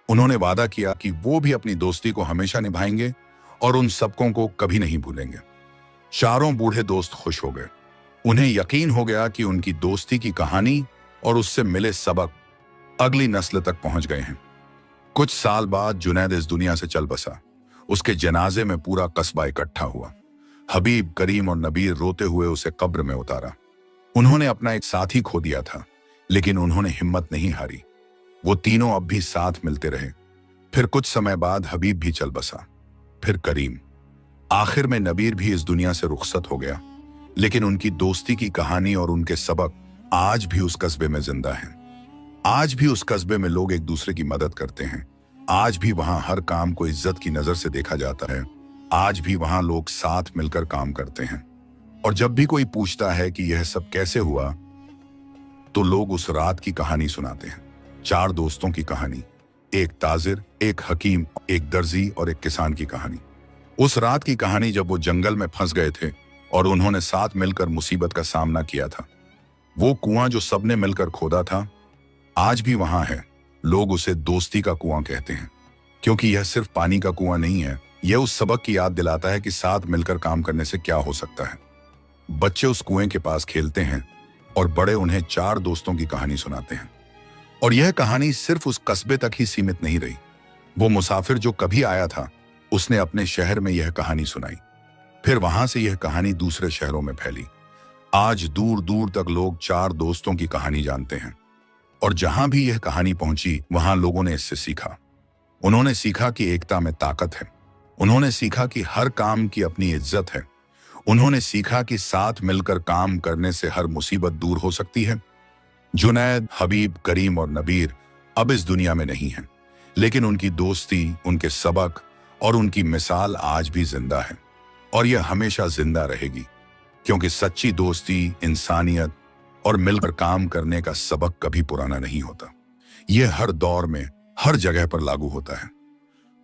उन्होंने वादा किया कि वो भी अपनी दोस्ती को हमेशा निभाएंगे और उन सबकों को कभी नहीं भूलेंगे। चारों बूढ़े दोस्त खुश हो गए। उन्हें यकीन हो गया कि उनकी दोस्ती की कहानी और उससे मिले सबक अगली नस्ल तक पहुंच गए हैं। कुछ साल बाद जुनैद इस दुनिया से चल बसा। उसके जनाजे में पूरा कस्बा इकट्ठा हुआ। हबीब, करीम और नबीर रोते हुए उसे कब्र में उतारा। उन्होंने अपना एक साथी खो दिया था, लेकिन उन्होंने हिम्मत नहीं हारी। वो तीनों अब भी साथ मिलते रहे। फिर कुछ समय बाद हबीब भी चल बसा, फिर करीम। आखिर में नबीर भी इस दुनिया से रुखसत हो गया, लेकिन उनकी दोस्ती की कहानी और उनके सबक आज भी उस कस्बे में जिंदा हैं। आज भी उस कस्बे में लोग एक दूसरे की मदद करते हैं। आज भी वहां हर काम को इज्जत की नजर से देखा जाता है। आज भी वहां लोग साथ मिलकर काम करते हैं। और जब भी कोई पूछता है कि यह सब कैसे हुआ, तो लोग उस रात की कहानी सुनाते हैं। चार दोस्तों की कहानी, एक ताजिर, एक हकीम, एक दर्जी और एक किसान की कहानी। उस रात की कहानी जब वो जंगल में फंस गए थे और उन्होंने साथ मिलकर मुसीबत का सामना किया था। वो कुआं जो सबने मिलकर खोदा था, आज भी वहां है। लोग उसे दोस्ती का कुआं कहते हैं, क्योंकि यह सिर्फ पानी का कुआं नहीं है, यह उस सबक की याद दिलाता है कि साथ मिलकर काम करने से क्या हो सकता है। बच्चे उस कुएं के पास खेलते हैं और बड़े उन्हें चार दोस्तों की कहानी सुनाते हैं। और यह कहानी सिर्फ उस कस्बे तक ही सीमित नहीं रही। वो मुसाफिर जो कभी आया था, उसने अपने शहर में यह कहानी सुनाई। फिर वहां से यह कहानी दूसरे शहरों में फैली। आज दूर दूर तक लोग चार दोस्तों की कहानी जानते हैं। और जहां भी यह कहानी पहुंची, वहां लोगों ने इससे सीखा। उन्होंने सीखा कि एकता में ताकत है। उन्होंने सीखा कि हर काम की अपनी इज्जत है। उन्होंने सीखा कि साथ मिलकर काम करने से हर मुसीबत दूर हो सकती है। जुनैद, हबीब, करीम और नबीर अब इस दुनिया में नहीं हैं, लेकिन उनकी दोस्ती, उनके सबक और उनकी मिसाल आज भी जिंदा है। और यह हमेशा जिंदा रहेगी, क्योंकि सच्ची दोस्ती, इंसानियत और मिलकर काम करने का सबक कभी पुराना नहीं होता। यह हर दौर में, हर जगह पर लागू होता है।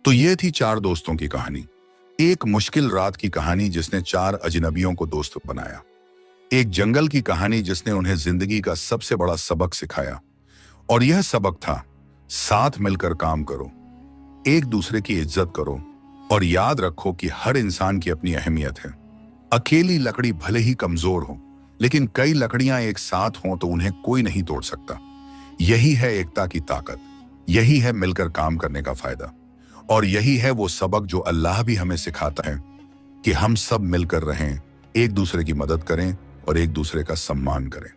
तो ये थी चार दोस्तों की कहानी। एक मुश्किल रात की कहानी जिसने चार अजनबियों को दोस्त बनाया। एक जंगल की कहानी जिसने उन्हें जिंदगी का सबसे बड़ा सबक सिखाया। और यह सबक था, साथ मिलकर काम करो, एक दूसरे की इज्जत करो और याद रखो कि हर इंसान की अपनी अहमियत है। अकेली लकड़ी भले ही कमजोर हो, लेकिन कई लकड़ियां एक साथ हों तो उन्हें कोई नहीं तोड़ सकता। यही है एकता की ताकत, यही है मिलकर काम करने का फायदा, और यही है वो सबक जो अल्लाह भी हमें सिखाता है कि हम सब मिलकर रहें, एक दूसरे की मदद करें और एक दूसरे का सम्मान करें।